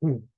음.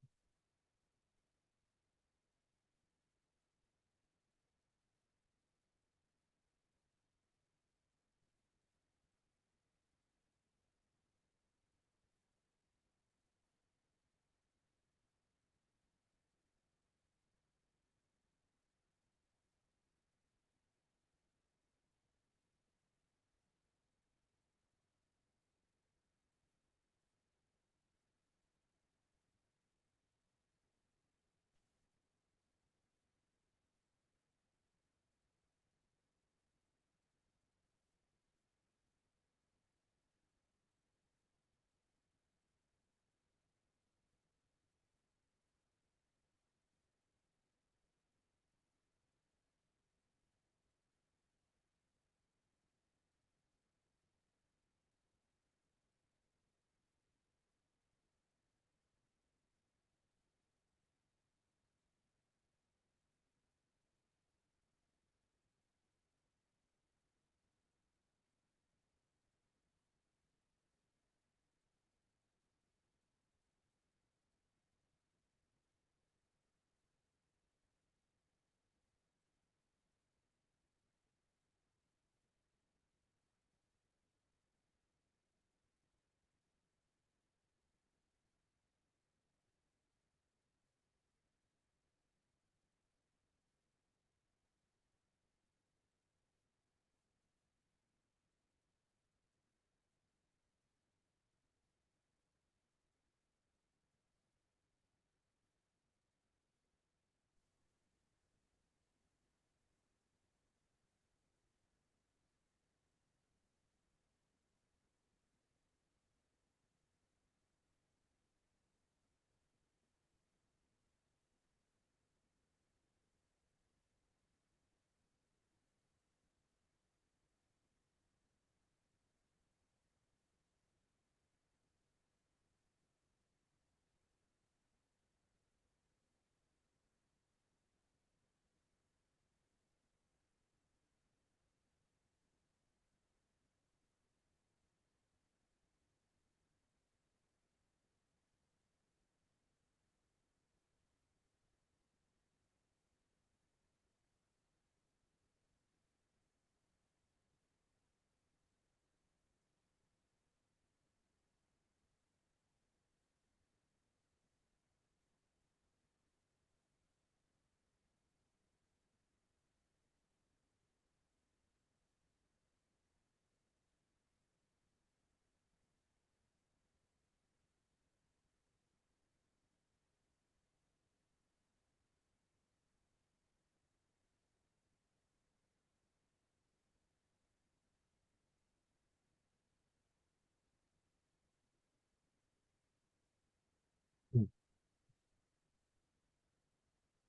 음.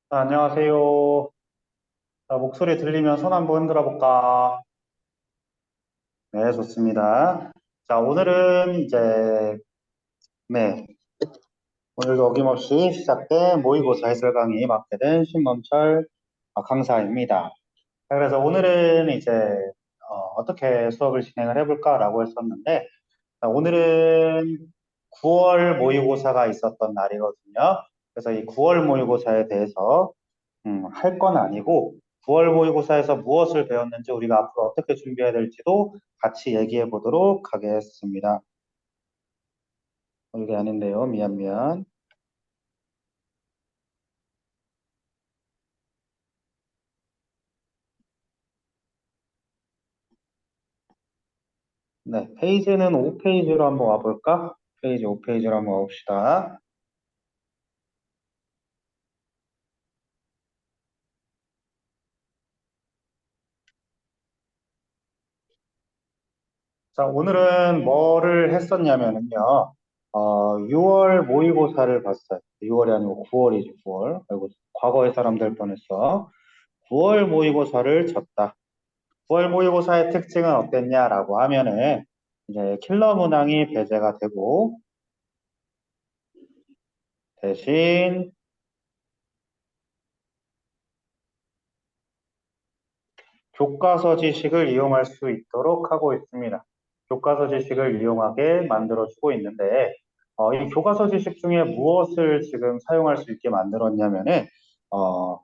안녕하세요. 자, 목소리 들리면 손 한번 흔들어 볼까? 네, 좋습니다. 자, 오늘은 이제, 네, 오늘도 어김없이 시작된 모의고사 해설 강의 맡게 된 신범철 강사입니다. 자, 그래서 오늘은 이제, 어떻게 수업을 진행을 해볼까라고 했었는데, 자, 오늘은 9월 모의고사가 있었던 날이거든요. 그래서 이 9월 모의고사에 대해서 할 건 아니고 9월 모의고사에서 무엇을 배웠는지 우리가 앞으로 어떻게 준비해야 될지도 같이 얘기해 보도록 하겠습니다. 이게 아닌데요. 미안, 미안. 네, 페이지는 5페이지로 한번 와볼까? 페이지 5페이지로 한번 와봅시다. 자, 오늘은 뭐를 했었냐면요. 6월 모의고사를 봤어요. 6월이 아니고 9월이죠, 9월. 아이고, 과거의 사람 될 뻔했어. 9월 모의고사를 쳤다. 9월 모의고사의 특징은 어땠냐라고 하면은 이제 킬러 문항이 배제가 되고 대신 교과서 지식을 이용할 수 있도록 하고 있습니다. 교과서 지식을 이용하게 만들어주고 있는데 이 교과서 지식 중에 무엇을 지금 사용할 수 있게 만들었냐면은, 어,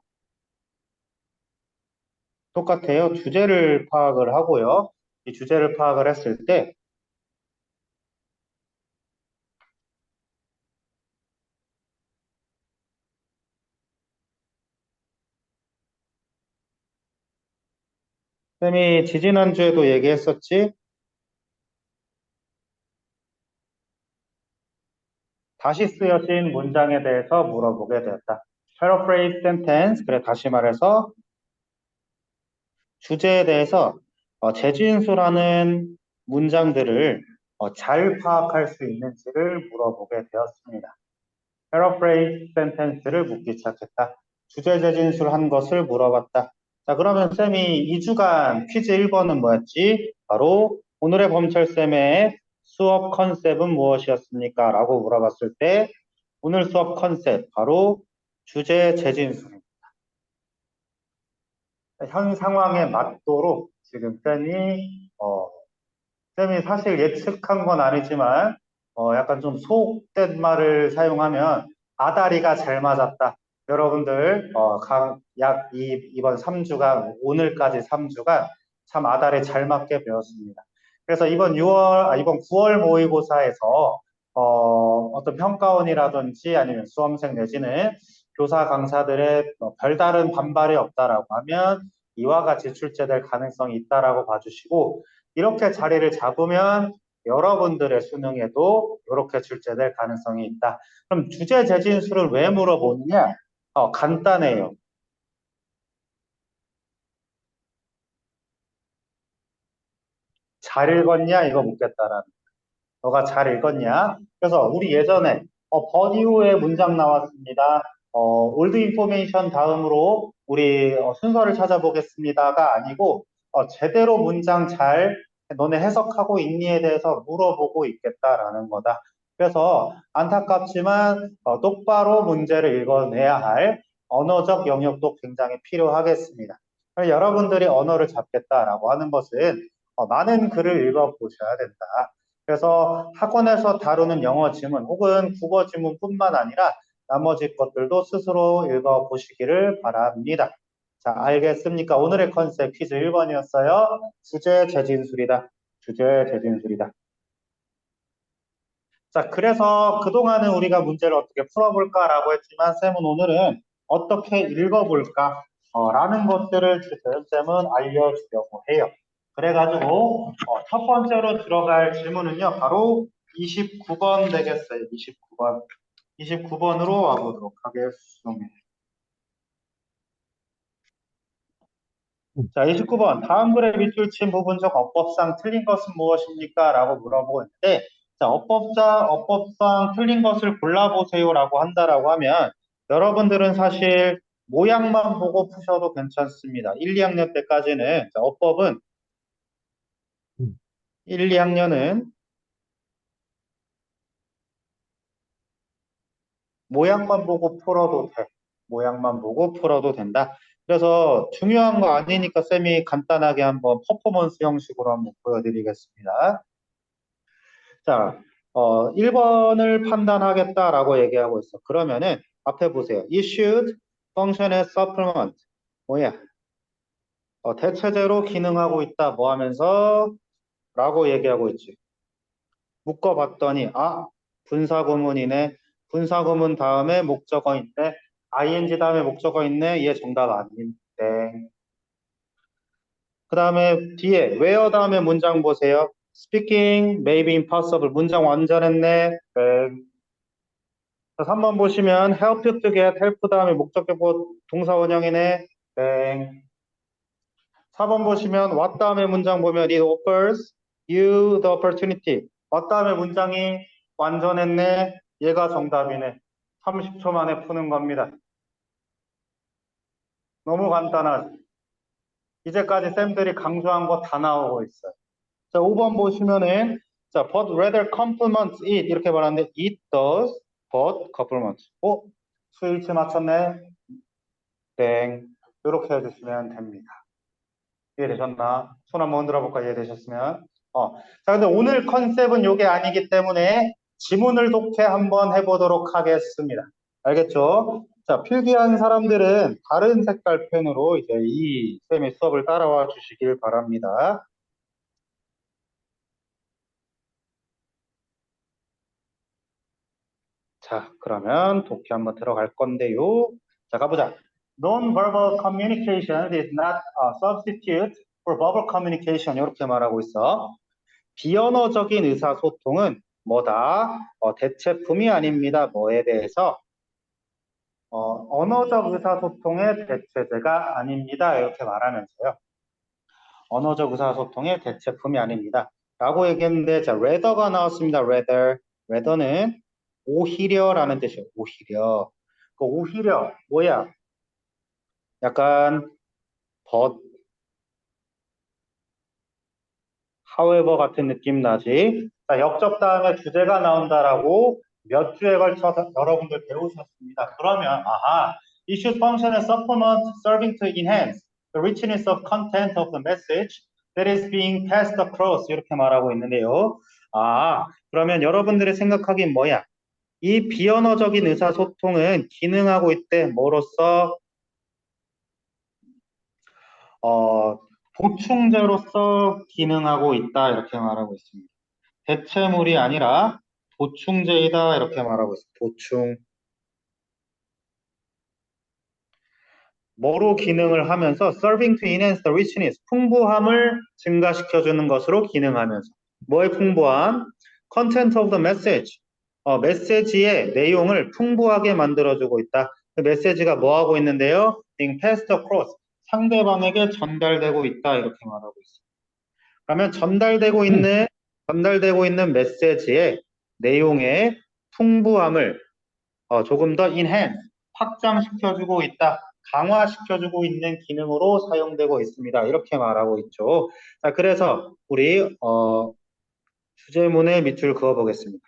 똑같아요. 주제를 파악을 하고요. 이 주제를 파악을 했을 때, 쌤이 지지난주에도 얘기했었지? 다시 쓰여진 문장에 대해서 물어보게 되었다. Paraphrase sentence. 그래, 다시 말해서 주제에 대해서 재진수라는 문장들을 잘 파악할 수 있는지를 물어보게 되었습니다. Paraphrase sentence를 묻기 시작했다. 주제 재진술 한 것을 물어봤다. 자, 그러면 쌤이 2주간 퀴즈 1번은 뭐였지? 바로 오늘의 범철쌤의 수업 컨셉은 무엇이었습니까? 라고 물어봤을 때 오늘 수업 컨셉 바로 주제 재진술. 현 상황에 맞도록 지금 쌤이 사실 예측한 건 아니지만 약간 좀 소극된 말을 사용하면 아다리가 잘 맞았다. 여러분들 이번 3주간 오늘까지 3주간 참 아다리 잘 맞게 배웠습니다. 그래서 이번 9월 모의고사에서 어떤 평가원이라든지 아니면 수험생 내지는 교사 강사들의 별다른 반발이 없다라고 하면 이와 같이 출제될 가능성이 있다라고 봐주시고 이렇게 자리를 잡으면 여러분들의 수능에도 이렇게 출제될 가능성이 있다. 그럼 주제 재진수를 왜 물어보느냐? 간단해요. 잘 읽었냐? 이거 묻겠다라는. 너가 잘 읽었냐? 그래서 우리 예전에 버디우의 문장 나왔습니다. 올드 인포메이션 다음으로 우리 순서를 찾아보겠습니다가 아니고 제대로 문장 잘 너네 해석하고 있니에 대해서 물어보고 있겠다라는 거다. 그래서 안타깝지만 똑바로 문제를 읽어내야 할 언어적 영역도 굉장히 필요하겠습니다. 여러분들이 언어를 잡겠다라고 하는 것은 많은 글을 읽어보셔야 된다. 그래서 학원에서 다루는 영어 지문 혹은 국어 지문뿐만 아니라 나머지 것들도 스스로 읽어보시기를 바랍니다. 자, 알겠습니까? 오늘의 컨셉 퀴즈 1번이었어요. 주제 재진술이다. 주제 재진술이다. 자, 그래서 그동안은 우리가 문제를 어떻게 풀어볼까라고 했지만 쌤은 오늘은 어떻게 읽어볼까? 라는 것들을 쌤은 알려주려고 해요. 그래가지고 첫 번째로 들어갈 질문은요. 바로 29번 되겠어요. 29번. 29번으로 와보도록 하겠습니다. 자, 29번. 다음 글의 밑줄 친 부분적 어법상 틀린 것은 무엇입니까? 라고 물어보고 있는데, 자, 어법상 틀린 것을 골라보세요 라고 한다라고 하면, 여러분들은 사실 모양만 보고 푸셔도 괜찮습니다. 1, 2학년 때까지는, 자, 어법은 1, 2학년은 모양만 보고 풀어도 돼. 모양만 보고 풀어도 된다. 그래서 중요한 거 아니니까 쌤이 간단하게 한번 퍼포먼스 형식으로 한번 보여드리겠습니다. 자, 1번을 판단하겠다라고 얘기하고 있어. 그러면은 앞에 보세요. It should function as supplement. 뭐야? 대체제로 기능하고 있다. 뭐 하면서? 라고 얘기하고 있지. 묶어봤더니 분사구문이네. 분사구문 다음에 목적어 있네. ing 다음에 목적어 있네. 얘 정답 아닌데. 그 다음에 뒤에 where 다음에 문장 보세요. Speaking may be impossible. 문장 완전했네. 네. 자, 3번 보시면 help you to get help 다음에 목적격 동사 원형이네. 땡. 4번 보시면 what 다음에 문장 보면 it offers you the opportunity. what 다음에 문장이 완전했네. 얘가 정답이네. 30초 만에 푸는 겁니다. 너무 간단하지. 이제까지 쌤들이 강조한 거 다 나오고 있어요. 자, 5번 보시면은 자, but rather complements it 이렇게 말하는데 it does but complements. 수일치 맞췄네. 땡. 이렇게 해주시면 됩니다. 이해되셨나? 손 한번 흔들어 볼까? 이해되셨으면. 자, 근데 오늘 컨셉은 요게 아니기 때문에 지문을 독해 한번 해보도록 하겠습니다. 알겠죠? 자, 필기한 사람들은 다른 색깔 펜으로 이제 이 쌤의 수업을 따라와 주시길 바랍니다. 자, 그러면 독해 한번 들어갈 건데요. 자, 가보자. Non-verbal communication is not a substitute for verbal communication. 이렇게 말하고 있어. 비언어적인 의사소통은 뭐다? 대체품이 아닙니다. 뭐에 대해서? 언어적 의사소통의 대체제가 아닙니다. 이렇게 말하면서요. 언어적 의사소통의 대체품이 아닙니다. 라고 얘기했는데, 자, rather가 나왔습니다. rather는 오히려라는 뜻이에요. 오히려. 그 오히려, 뭐야? 약간, but, however 같은 느낌 나지? 자, 역접 다음에 주제가 나온다라고 몇 주에 걸쳐서 여러분들 배우셨습니다. 그러면, it should function as supplement serving to enhance the richness of content of the message that is being passed across. 이렇게 말하고 있는데요. 그러면 여러분들의 생각하기엔 뭐야? 이 비언어적인 의사소통은 기능하고 있대. 뭐로써? 보충제로서 기능하고 있다. 이렇게 말하고 있습니다. 대체물이 아니라 보충제이다. 이렇게 말하고 있습니다. 보충. 뭐로 기능을 하면서 serving to enhance the richness, 풍부함을 증가시켜주는 것으로 기능하면서 뭐의 풍부함? content of the message, 메시지의 내용을 풍부하게 만들어주고 있다. 그 메시지가 뭐하고 있는데요? being passed across, 상대방에게 전달되고 있다. 이렇게 말하고 있습니다. 그러면 전달되고 있는 메시지의 내용의 풍부함을 조금 더 enhance, 확장시켜주고 있다. 강화시켜주고 있는 기능으로 사용되고 있습니다. 이렇게 말하고 있죠. 자, 그래서 우리 주제문에 밑줄 그어보겠습니다.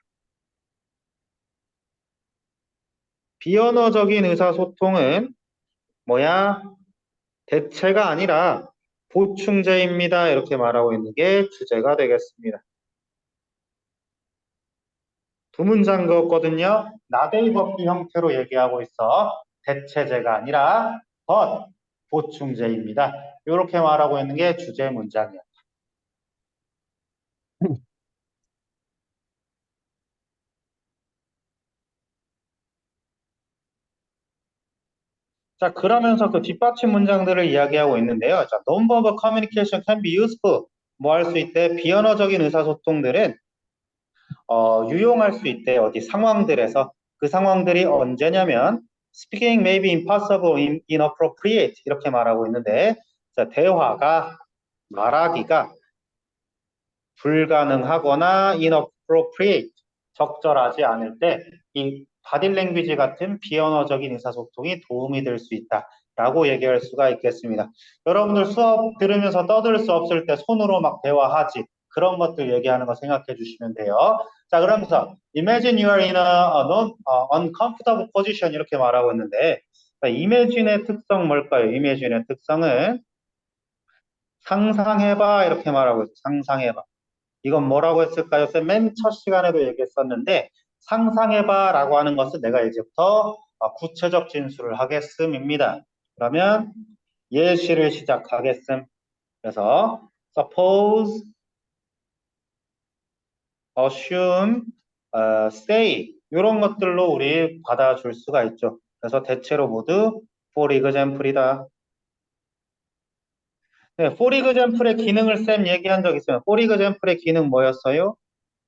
비언어적인 의사소통은 뭐야? 대체가 아니라 보충제입니다. 이렇게 말하고 있는 게 주제가 되겠습니다. 두 문장 그었거든요. 나데이 법비 형태로 얘기하고 있어. 대체제가 아니라 보충제입니다. 이렇게 말하고 있는 게 주제 문장이에요. 자, 그러면서 그 뒷받침 문장들을 이야기하고 있는데요. 자, non-verbal communication can be useful. 뭐 할 수 있대? 비언어적인 의사소통들은 유용할 수 있대. 어디 상황들에서. 그 상황들이 언제냐면 speaking may be impossible, inappropriate 이렇게 말하고 있는데, 자, 대화가 말하기가 불가능하거나 inappropriate, 적절하지 않을 때 이 바디랭귀지 같은 비언어적인 의사소통이 도움이 될 수 있다라고 얘기할 수가 있겠습니다. 여러분들 수업 들으면서 떠들 수 없을 때 손으로 막 대화하지, 그런 것들 얘기하는 거 생각해 주시면 돼요. 자, 그러면서 imagine you are in a uncomfortable position 이렇게 말하고 있는데, imagine의 특성 뭘까요? imagine의 특성은 상상해봐 이렇게 말하고 있어요. 상상해봐. 이건 뭐라고 했을까요? 맨 첫 시간에도 얘기했었는데, 상상해봐 라고 하는 것은 내가 이제부터 구체적 진술을 하겠음입니다. 그러면 예시를 시작하겠음. 그래서 suppose, assume, say 이런 것들로 우리 받아줄 수가 있죠. 그래서 대체로 모두 for example이다. 네, for example의 기능을 쌤 얘기한 적 있어요. for example의 기능 뭐였어요?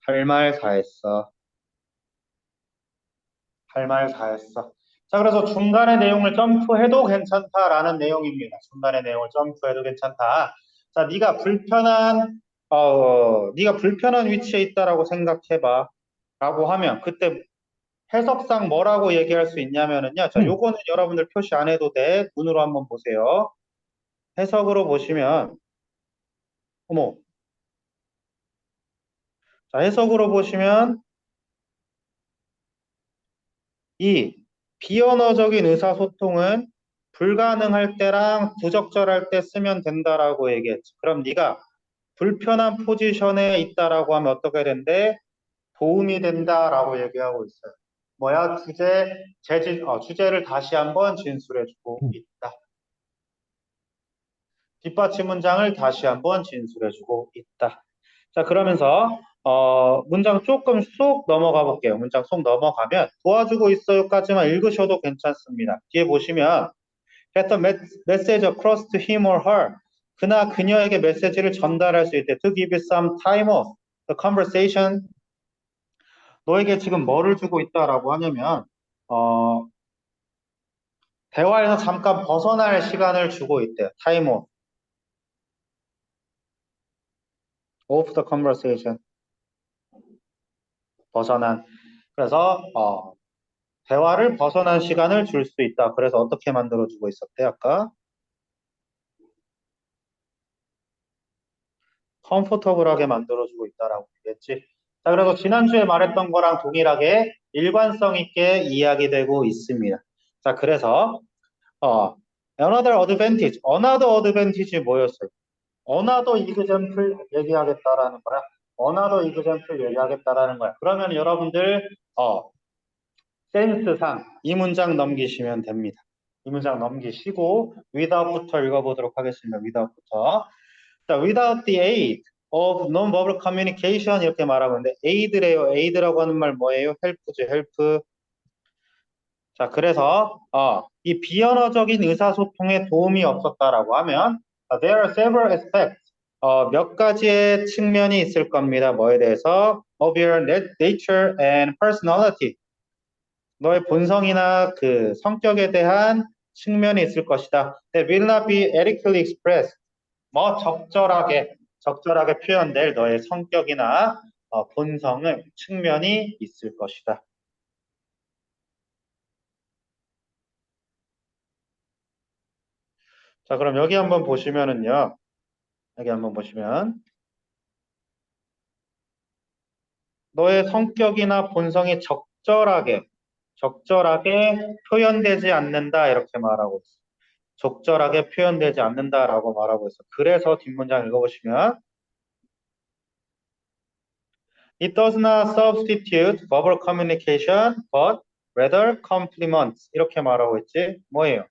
할 말 다 했어. 할 말 다 했어. 자, 그래서 중간의 내용을 점프해도 괜찮다라는 내용입니다. 중간의 내용을 점프해도 괜찮다. 자, 네가 불편한 위치에 있다라고 생각해봐. 라고 하면 그때 해석상 뭐라고 얘기할 수 있냐면은요. 자, 요거는 여러분들 표시 안 해도 돼. 눈으로 한번 보세요. 해석으로 보시면, 어머. 자, 해석으로 보시면 이 비언어적인 의사소통은 불가능할 때랑 부적절할 때 쓰면 된다라고 얘기했지. 그럼 네가 불편한 포지션에 있다라고 하면 어떻게 된대? 도움이 된다라고 얘기하고 있어요. 뭐야? 주제를 다시 한번 진술해주고 있다. 뒷받침 문장을 다시 한번 진술해주고 있다. 자, 그러면서 문장 조금 쏙 넘어가 볼게요. 문장 쏙 넘어가면 도와주고 있어요까지만 읽으셔도 괜찮습니다. 뒤에 보시면 get the message across to him or her. 그나 그녀에게 메시지를 전달할 수 있대. To give you some time off. The conversation. 너에게 지금 뭐를 주고 있다라고 하냐면 대화에서 잠깐 벗어날 시간을 주고 있대요. time off. off the conversation. 벗어난. 그래서 대화를 벗어난 시간을 줄 수 있다. 그래서 어떻게 만들어주고 있었대, 아까? 컴포터블하게 만들어주고 있다라고 얘기했지. 자, 그리고 지난주에 말했던 거랑 동일하게 일관성 있게 이야기되고 있습니다. 자, 그래서 another advantage 뭐였어요? another example 얘기하겠다라는 거야. another example 얘기하겠다라는 거야. 그러면 여러분들 센스상 이 문장 넘기시면 됩니다. 이 문장 넘기시고 without부터 읽어보도록 하겠습니다. without부터. 자, without the aid of non-verbal communication 이렇게 말하고 있는데 aid래요. aid라고 하는 말 뭐예요? help죠. help. 자, 그래서 이 비언어적인 의사소통에 도움이 없었다라고 하면 there are several aspects 몇 가지의 측면이 있을 겁니다. 뭐에 대해서? of your nature and personality 너의 본성이나 그 성격에 대한 측면이 있을 것이다. That will not be adequately expressed. 뭐 적절하게 표현될 너의 성격이나 본성을 측면이 있을 것이다. 자, 그럼 여기 한번 보시면은요. 여기 한번 보시면 너의 성격이나 본성이 적절하게 표현되지 않는다 이렇게 말하고 있어. 적절하게 표현되지 않는다라고 말하고 있어. 그래서 뒷문장 읽어보시면 It does not substitute verbal communication, but rather complements. 이렇게 말하고 있지. 뭐예요?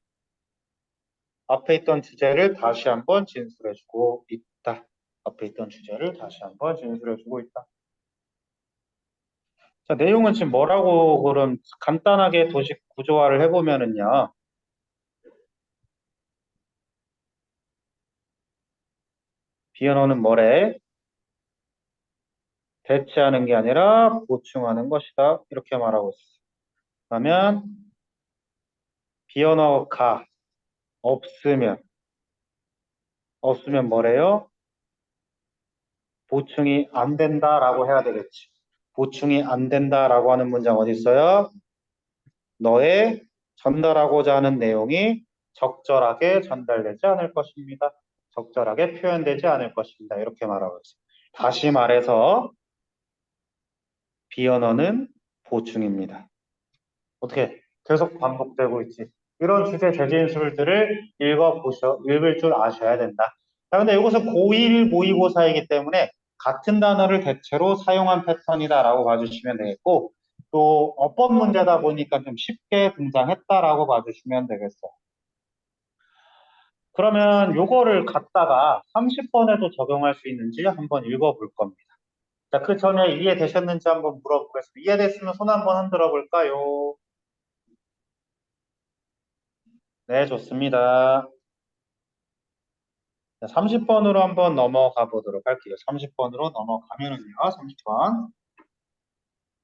앞에 있던 주제를 다시 한번 진술해주고 있다. 앞에 있던 주제를 다시 한번 진술해주고 있다. 자, 내용은 지금 뭐라고 그럼 간단하게 도식 구조화를 해보면은요. 비언어는 뭐래? 대체하는 게 아니라 보충하는 것이다. 이렇게 말하고 있어. 그러면 비언어가 없으면 뭐래요? 보충이 안 된다라고 해야 되겠지. 보충이 안 된다라고 하는 문장 어디 있어요? 너의 전달하고자 하는 내용이 적절하게 전달되지 않을 것입니다. 적절하게 표현되지 않을 것입니다. 이렇게 말하고 있어요. 다시 말해서 비언어는 보충입니다. 어떻게 계속 반복되고 있지. 이런 주제 재진술들을 읽을 줄 아셔야 된다. 자, 근데 이것은 고1 모의고사이기 때문에 같은 단어를 대체로 사용한 패턴이다라고 봐주시면 되겠고, 또 어법 문제다 보니까 좀 쉽게 등장했다라고 봐주시면 되겠어요. 그러면 요거를 갖다가 30번에도 적용할 수 있는지 한번 읽어볼 겁니다. 자, 그 전에 이해되셨는지 한번 물어보겠습니다. 이해됐으면 손 한번 흔들어 볼까요? 네, 좋습니다. 30번으로 한번 넘어가 보도록 할게요. 30번으로 넘어가면은요, 30번.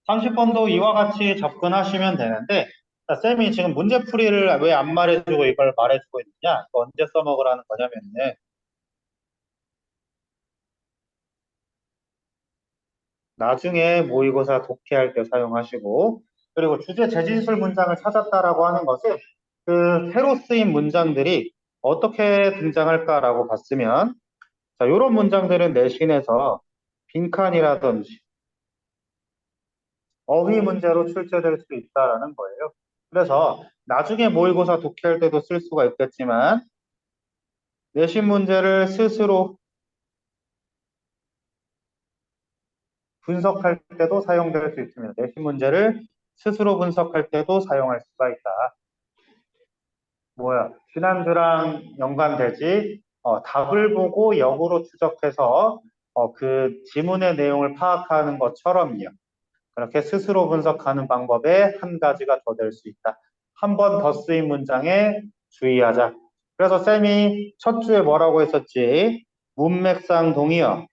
30번도 이와 같이 접근하시면 되는데, 자, 쌤이 지금 문제풀이를 왜 안 말해주고 이걸 말해주고 있느냐? 이거 언제 써먹으라는 거냐면요. 나중에 모의고사 독해할 때 사용하시고, 그리고 주제 재진술 문장을 찾았다라고 하는 것은 그 새로 쓰인 문장들이 어떻게 등장할까라고 봤으면, 자, 이런 문장들은 내신에서 빈칸이라든지 어휘 문제로 출제될 수 있다라는 거예요. 그래서 나중에 모의고사 독해할 때도 쓸 수가 있겠지만 내신 문제를 스스로 분석할 때도 사용될 수 있습니다. 내신 문제를 스스로 분석할 때도 사용할 수가 있다. 뭐야, 지난주랑 연관되지? 답을 보고 역으로 추적해서 그 지문의 내용을 파악하는 것처럼요. 그렇게 스스로 분석하는 방법에 한 가지가 더 될 수 있다. 한 번 더 쓰인 문장에 주의하자. 그래서 쌤이 첫 주에 뭐라고 했었지? 문맥상 동의어.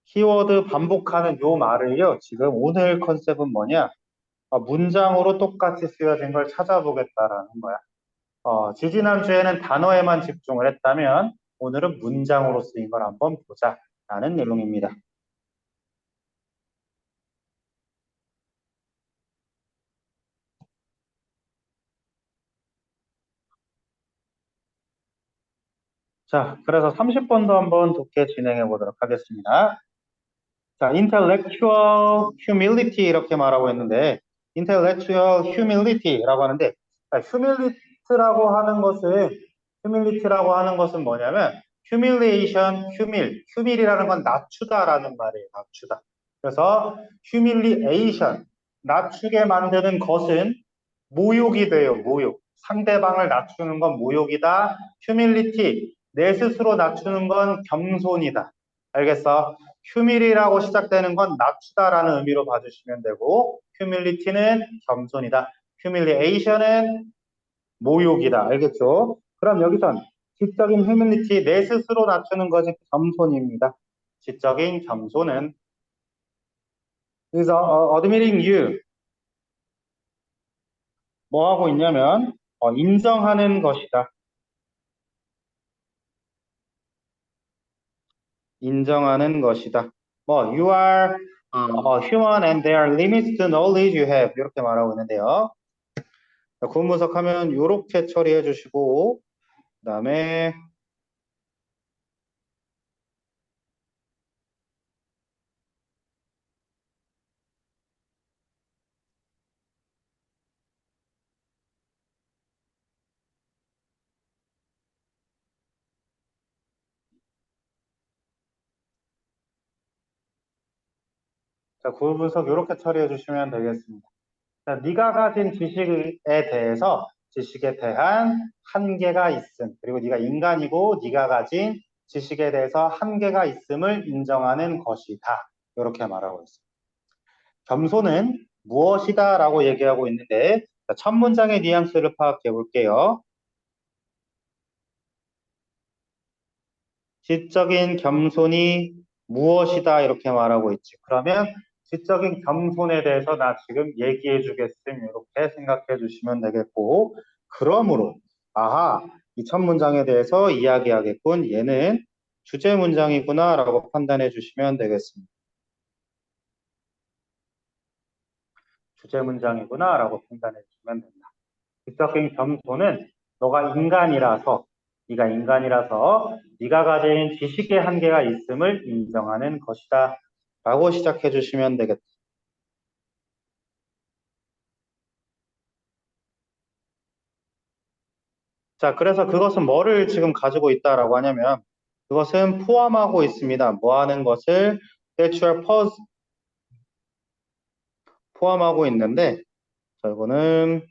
키워드 반복하는 요 말을요. 지금 오늘 컨셉은 뭐냐? 문장으로 똑같이 쓰여진 걸 찾아보겠다라는 거야. 지지난주에는 단어에만 집중을 했다면 오늘은 문장으로 쓰인 걸 한번 보자라는 내용입니다. 자, 그래서 30번도 한번 돕게 진행해 보도록 하겠습니다. 자, intellectual humility 이렇게 말하고 있는데 intellectual humility라고 하는데 humility라고 하는 것은 뭐냐면 humiliation, humil이라는 건 낮추다라는 말이에요. 낮추다. 그래서 humiliation, 낮추게 만드는 것은 모욕이 돼요. 모욕. 상대방을 낮추는 건 모욕이다. humility, 내 스스로 낮추는 건 겸손이다. 알겠어? humil이라고 시작되는 건 낮추다라는 의미로 봐주시면 되고 humility는 겸손이다. humiliation은 모욕이다. 알겠죠? 그럼 여기선 지적인 humility, 내 스스로 낮추는 것이 겸손입니다. 지적인 겸손은 is admitting you. 뭐 하고 있냐면 인정하는 것이다. 인정하는 것이다. 뭐 you are human and there are limits to knowledge you have 이렇게 말하고 있는데요. 구문 분석하면 이렇게 처리해 주시고 그다음에 자, 구문 분석 이렇게 처리해 주시면 되겠습니다. 자, 네가 가진 지식에 대한 한계가 있음. 그리고 네가 인간이고 네가 가진 지식에 대해서 한계가 있음을 인정하는 것이다. 이렇게 말하고 있습니다. 겸손은 무엇이다 라고 얘기하고 있는데 첫 문장의 뉘앙스를 파악해 볼게요. 지적인 겸손이 무엇이다 이렇게 말하고 있지. 그러면 지적인 겸손에 대해서 나 지금 얘기해 주겠음 이렇게 생각해 주시면 되겠고 그러므로 아하 이 첫 문장에 대해서 이야기하겠군. 얘는 주제 문장이구나 라고 판단해 주시면 되겠습니다. 주제 문장이구나 라고 판단해 주시면 됩니다. 지적인 겸손은 네가 인간이라서 네가 가진 지식의 한계가 있음을 인정하는 것이다 라고 시작해 주시면 되겠다. 자, 그래서 그것은 뭐를 지금 가지고 있다라고 하냐면 그것은 포함하고 있습니다. 뭐 하는 것을 textual pause 포함하고 있는데 자, 이거는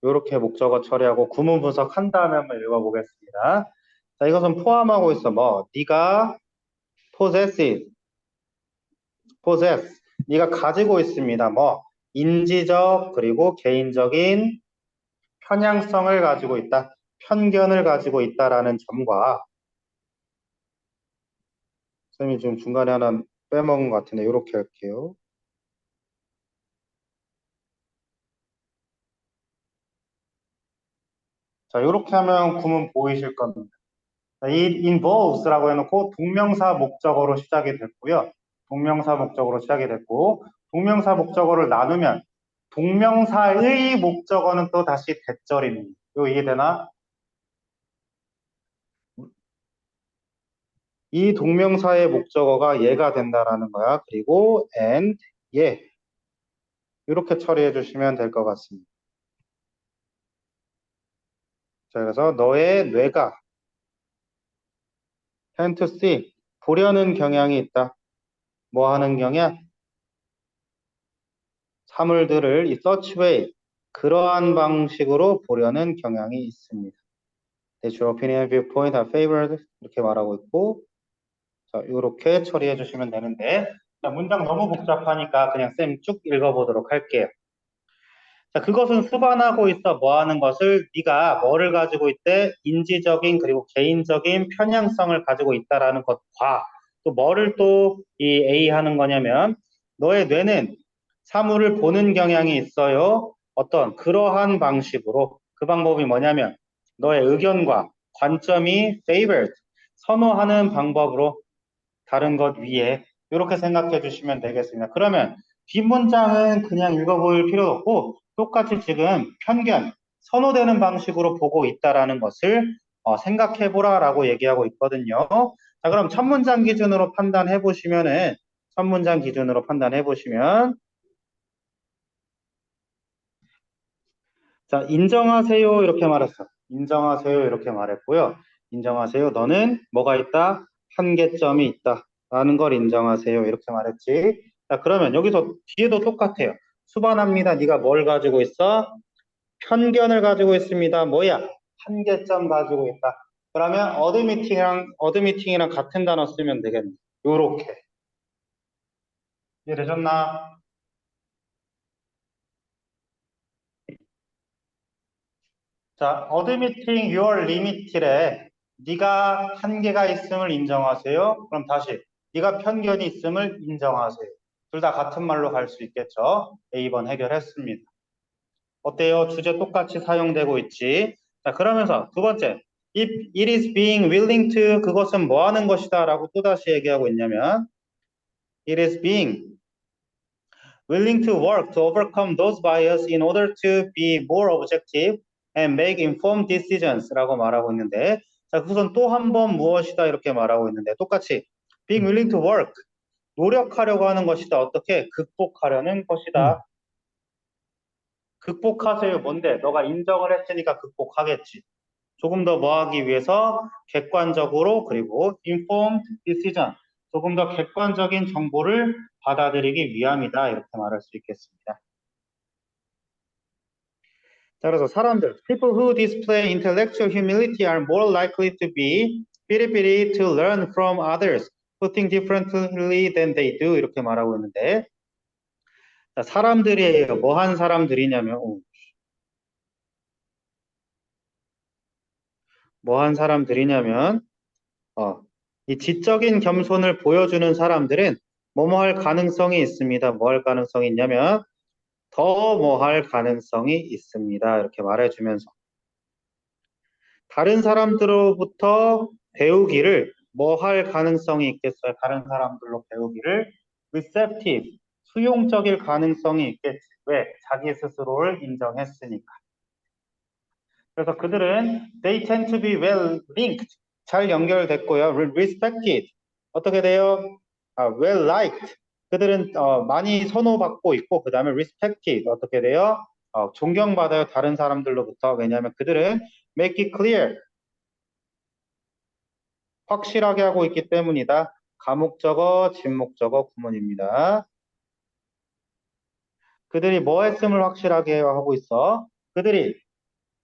이렇게 목적어 처리하고 구문 분석한 다음에 한번 읽어보겠습니다. 자, 이것은 포함하고 있어. 뭐 네가 possess 네가 가지고 있습니다. 뭐 인지적 그리고 개인적인 편향성을 가지고 있다. 편견을 가지고 있다라는 점과 쌤이 지금 중간에 하나 빼먹은 것 같은데 이렇게 할게요. 자, 이렇게 하면 구문 보이실 겁니다. 자, 이 involves라고 해놓고 동명사 목적어로 시작이 됐고요. 동명사 목적어로 시작이 됐고 동명사 목적어를 나누면 동명사의 목적어는 또 다시 대절입니다. 이거 이해되나? 이 동명사의 목적어가 얘가 된다라는 거야. 그리고 and, 얘. 이렇게 처리해 주시면 될 것 같습니다. 자, 그래서 너의 뇌가 tend to see, 보려는 경향이 있다. 뭐 하는 경향? 사물들을 이 such way, 그러한 방식으로 보려는 경향이 있습니다. That your opinion and viewpoint are favored. 이렇게 말하고 있고, 자, 이렇게 처리해 주시면 되는데, 자, 문장 너무 복잡하니까 그냥 쌤 쭉 읽어보도록 할게요. 자, 그것은 수반하고 있어 뭐 하는 것을 네가 뭐를 가지고 있대? 인지적인 그리고 개인적인 편향성을 가지고 있다라는 것과 또 뭐를 또 이 A 하는 거냐면 너의 뇌는 사물을 보는 경향이 있어요. 어떤 그러한 방식으로 그 방법이 뭐냐면 너의 의견과 관점이 favored, 선호하는 방법으로 다른 것 위에 이렇게 생각해 주시면 되겠습니다. 그러면 뒷문장은 그냥 읽어볼 필요 없고 똑같이 지금 편견, 선호되는 방식으로 보고 있다라는 것을 생각해 보라라고 얘기하고 있거든요. 자, 그럼 첫 문장 기준으로 판단해 보시면은 첫 문장 기준으로 판단해 보시면 자, 인정하세요 이렇게 말했어. 인정하세요 이렇게 말했고요. 인정하세요. 너는 뭐가 있다? 한계점이 있다. 라는 걸 인정하세요. 이렇게 말했지. 자, 그러면 여기서 뒤에도 똑같아요. 수반합니다. 네가 뭘 가지고 있어? 편견을 가지고 있습니다. 뭐야? 한계점 가지고 있다. 그러면 어드미팅이랑 같은 단어 쓰면 되겠네. 요렇게. 이해되셨나? 자, 어드미팅 your limit래. 네가 한계가 있음을 인정하세요. 그럼 다시 네가 편견이 있음을 인정하세요. 둘 다 같은 말로 갈 수 있겠죠. A번 해결했습니다. 어때요? 주제 똑같이 사용되고 있지. 자, 그러면서 두 번째, if it is being willing to, 그것은 뭐 하는 것이다 라고 또다시 얘기하고 있냐면 it is being willing to work to overcome those biases in order to be more objective and make informed decisions 라고 말하고 있는데, 자, 그것은 또 한 번 무엇이다 이렇게 말하고 있는데, 똑같이 being willing to work, 노력하려고 하는 것이다. 어떻게? 극복하려는 것이다. 극복하세요. 뭔데? 너가 인정을 했으니까 극복하겠지. 조금 더 뭐 하기 위해서 객관적으로 그리고 informed decision, 조금 더 객관적인 정보를 받아들이기 위함이다. 이렇게 말할 수 있겠습니다. 자, 그래서 사람들, people who display intellectual humility are more likely to be 삐리삐리 to learn from others who think differently than they do 이렇게 말하고 있는데, 자, 사람들이에요. 뭐 한 사람들이냐면 뭐 한 사람들이냐면 이 지적인 겸손을 보여주는 사람들은 뭐뭐 할 가능성이 있습니다. 뭐 할 가능성이 있냐면 더 뭐 할 가능성이 있습니다. 이렇게 말해주면서 다른 사람들로부터 배우기를 뭐 할 가능성이 있겠어요? 다른 사람들로 배우기를 receptive, 수용적일 가능성이 있겠지. 왜? 자기 스스로를 인정했으니까. 그래서 그들은 they tend to be well linked, 잘 연결됐고요. respected, 어떻게 돼요? well liked, 그들은 많이 선호받고 있고 그 다음에 respected, 어떻게 돼요? 존경받아요. 다른 사람들로부터. 왜냐하면 그들은 make it clear, 확실하게 하고 있기 때문이다. 가목적어, 진목적어 구문입니다. 그들이 뭐 했음을 확실하게 하고 있어? 그들이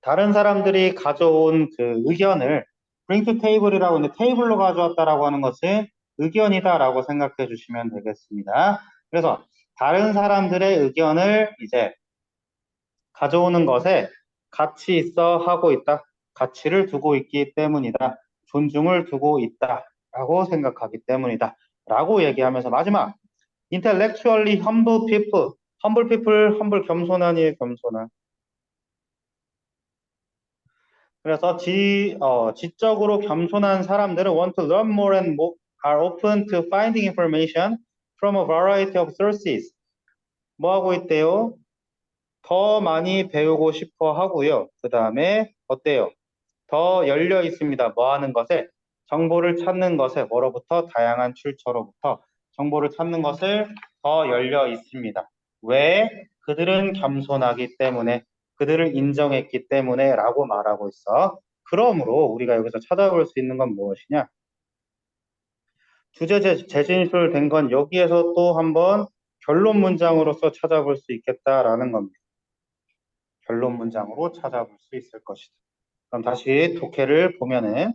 다른 사람들이 가져온 그 의견을 bring to table이라고 하는데 테이블로 가져왔다라고 하는 것은 의견이다라고 생각해 주시면 되겠습니다. 그래서 다른 사람들의 의견을 이제 가져오는 것에 가치 있어 하고 있다. 가치를 두고 있기 때문이다. 존중을 두고 있다라고 생각하기 때문이다. 라고 얘기하면서 마지막 intellectually humble people, humble people, humble 겸손하니 겸손한. 그래서 지적으로 겸손한 사람들은 want to learn more and more, are open to finding information from a variety of sources. 뭐 하고 있대요? 더 많이 배우고 싶어 하고요. 그 다음에 어때요? 더 열려 있습니다. 뭐 하는 것에? 정보를 찾는 것에 뭐로부터 다양한 출처로부터 정보를 찾는 것을 더 열려 있습니다. 왜? 그들은 겸손하기 때문에 그들을 인정했기 때문에 라고 말하고 있어. 그러므로 우리가 여기서 찾아볼 수 있는 건 무엇이냐? 주제 재진술된 건 여기에서 또 한번 결론 문장으로서 찾아볼 수 있겠다라는 겁니다. 결론 문장으로 찾아볼 수 있을 것이다. 그럼 다시 독해를 보면은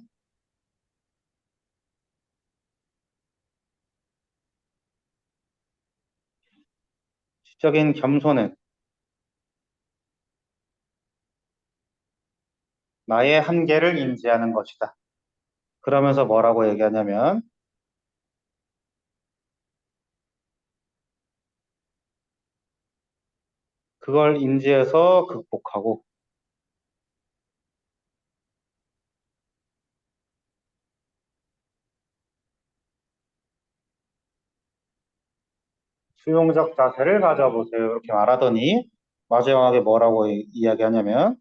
지적인 겸손은 나의 한계를 인지하는 것이다. 그러면서 뭐라고 얘기하냐면 그걸 인지해서 극복하고 수용적 자세를 가져보세요. 이렇게 말하더니 마지막에 뭐라고 이야기하냐면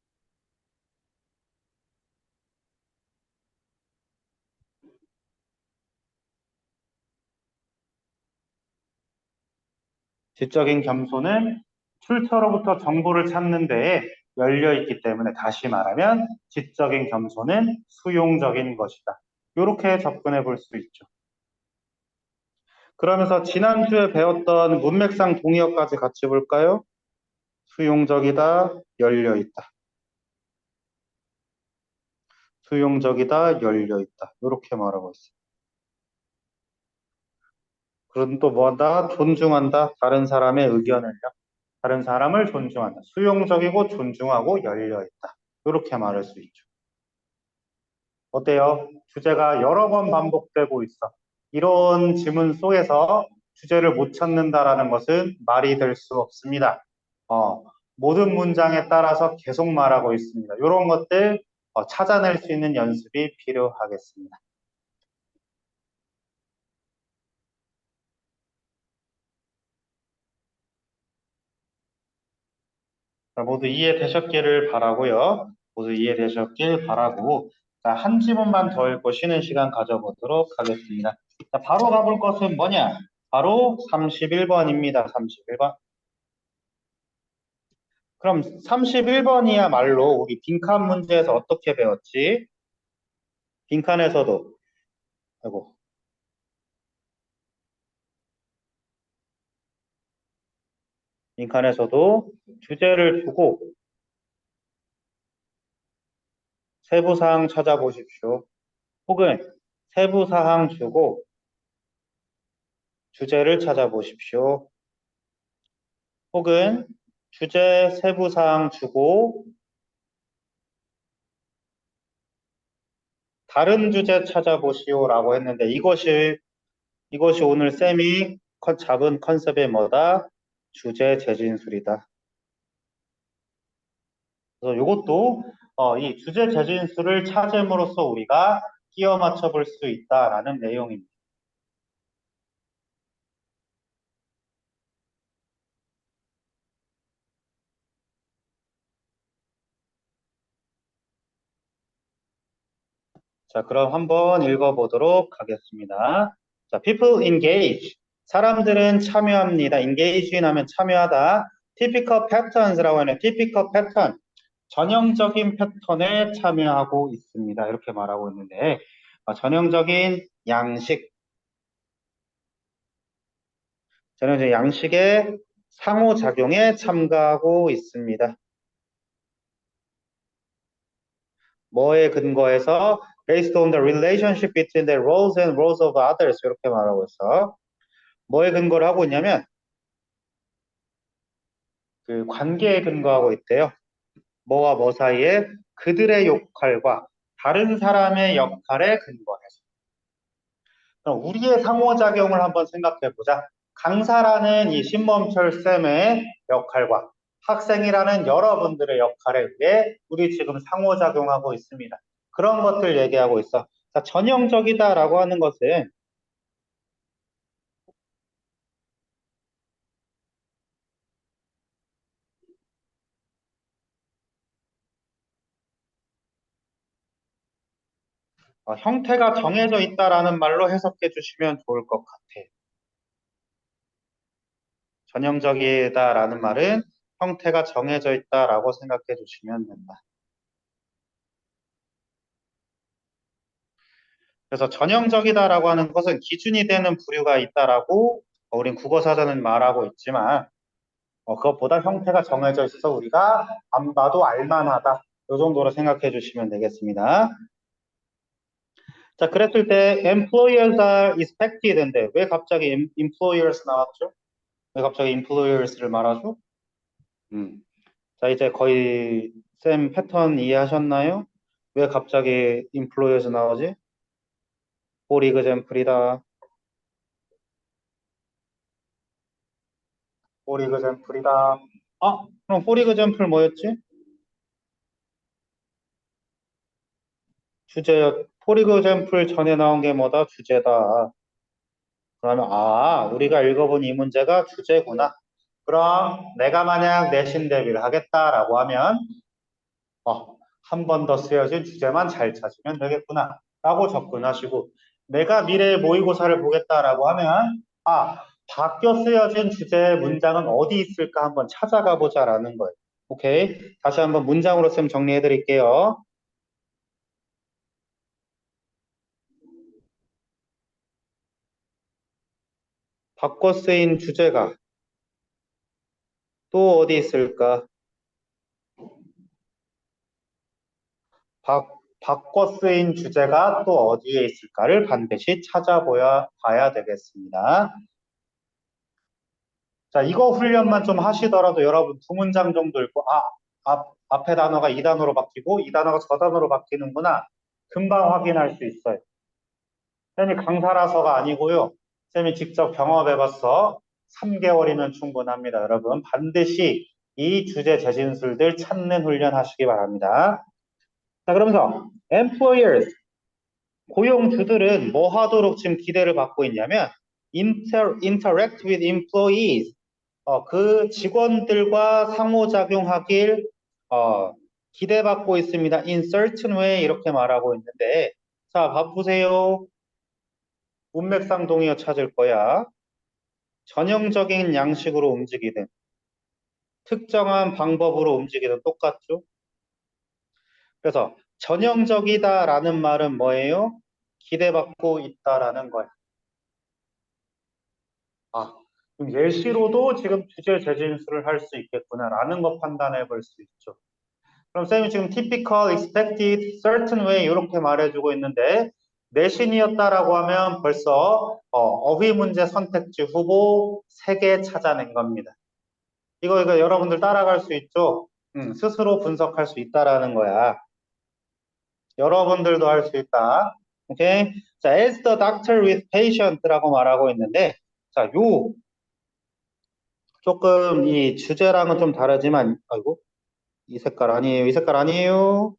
지적인 겸손은 출처로부터 정보를 찾는 데에 열려 있기 때문에 다시 말하면 지적인 겸손은 수용적인 것이다. 이렇게 접근해 볼 수 있죠. 그러면서 지난주에 배웠던 문맥상 동의어까지 같이 볼까요? 수용적이다, 열려 있다. 수용적이다, 열려 있다. 이렇게 말하고 있어요. 그럼 또 뭐한다? 존중한다. 다른 사람의 의견을요. 다른 사람을 존중한다. 수용적이고 존중하고 열려 있다. 이렇게 말할 수 있죠. 어때요? 주제가 여러 번 반복되고 있어. 이런 지문 속에서 주제를 못 찾는다라는 것은 말이 될 수 없습니다. 모든 문장에 따라서 계속 말하고 있습니다. 이런 것들 찾아낼 수 있는 연습이 필요하겠습니다. 자, 모두 이해되셨기를 바라고요. 모두 이해되셨길 바라고 자, 한 지문만 더 읽고 쉬는 시간 가져보도록 하겠습니다. 자, 바로 가볼 것은 뭐냐? 바로 31번입니다. 31번. 그럼 31번이야말로 우리 빈칸 문제에서 어떻게 배웠지? 빈칸에서도 아이고 빈칸에서도 주제를 두고 세부사항 찾아보십시오. 혹은 세부사항 주고 주제를 찾아보십시오. 혹은 주제 세부사항 주고 다른 주제 찾아보시오라고 했는데 이것이 오늘 쌤이 잡은 컨셉의 뭐다? 주제 재진술이다. 그래서 이것도 이 주제 재진술을 찾음으로써 우리가 끼워 맞춰 볼 수 있다라는 내용입니다. 자, 그럼 한번 읽어보도록 하겠습니다. 자, people engage. 사람들은 참여합니다. engage 하면 참여하다. typical patterns라고 하는 typical pattern. 전형적인 패턴에 참여하고 있습니다. 이렇게 말하고 있는데, 전형적인 양식, 전형적인 양식의 상호작용에 참가하고 있습니다. 뭐에 근거해서 based on the relationship between the roles and roles of others 이렇게 말하고 있어. 뭐에 근거를 하고 있냐면 그 관계에 근거하고 있대요. 뭐와 뭐 사이에 그들의 역할과 다른 사람의 역할에 근거해서. 그럼 우리의 상호작용을 한번 생각해 보자. 강사라는 이 신범철 쌤의 역할과 학생이라는 여러분들의 역할에 의해 우리 지금 상호작용하고 있습니다. 그런 것들 얘기하고 있어. 자, 전형적이다라고 하는 것은 형태가 정해져 있다라는 말로 해석해 주시면 좋을 것 같아요. 전형적이다라는 말은 형태가 정해져 있다라고 생각해 주시면 된다. 그래서 전형적이다라고 하는 것은 기준이 되는 부류가 있다라고 우린 국어사전은 말하고 있지만 그것보다 형태가 정해져 있어서 우리가 안 봐도 알만하다. 이 정도로 생각해 주시면 되겠습니다. 자, 그랬을 때 employers are expected인데 왜 갑자기 employers 나왔죠? 왜 갑자기 employers를 말하죠? 자, 이제 거의 쌤 패턴 이해하셨나요? 왜 갑자기 employers 나오지? for example이다. for example이다. 그럼 for example 뭐였지? 주제였. for example 전에 나온 게 뭐다? 주제다. 그러면 우리가 읽어본 이 문제가 주제구나. 그럼 내가 만약 내신 대비를 하겠다라고 하면 한 번 더 쓰여진 주제만 잘 찾으면 되겠구나 라고 접근하시고 내가 미래의 모의고사를 보겠다라고 하면 바뀌어 쓰여진 주제의 문장은 어디 있을까 한번 찾아가 보자라는 거예요. 오케이. 다시 한번 문장으로 쌤 정리해 드릴게요. 바꿔 쓰인 주제가 또 어디 있을까? 바꿔 쓰인 주제가 또 어디에 있을까를 반드시 봐야 되겠습니다. 자, 이거 훈련만 좀 하시더라도 여러분 두 문장 정도 읽고, 앞에 단어가 이 단어로 바뀌고, 이 단어가 저 단어로 바뀌는구나. 금방 확인할 수 있어요. 쌤이 강사라서가 아니고요. 쌤이 직접 경험해봤어. 3개월이면 충분합니다. 여러분, 반드시 이 주제 재진술들 찾는 훈련 하시기 바랍니다. 자, 그러면서, employers, 고용주들은 뭐 하도록 지금 기대를 받고 있냐면, interact with employees. 그 직원들과 상호작용하길 기대받고 있습니다. In certain way 이렇게 말하고 있는데 자, 봐보세요. 문맥상 동의어 찾을 거야. 전형적인 양식으로 움직이든 특정한 방법으로 움직이든 똑같죠. 그래서 전형적이다라는 말은 뭐예요? 기대받고 있다라는 거야. 그럼 예시로도 지금 주제 재진술을 할 수 있겠구나라는 거 판단해 볼 수 있죠. 그럼 쌤이 지금 typical, expected, certain way 이렇게 말해주고 있는데 내신이었다라고 하면 벌써 어휘 문제 선택지 후보 3개 찾아낸 겁니다. 이거 여러분들 따라갈 수 있죠? 스스로 분석할 수 있다라는 거야. 여러분들도 할 수 있다. 오케이? 자, as the doctor with patient라고 말하고 있는데 자, 조금 이 주제랑은 좀 다르지만 아이고 이 색깔 아니에요. 이 색깔 아니에요.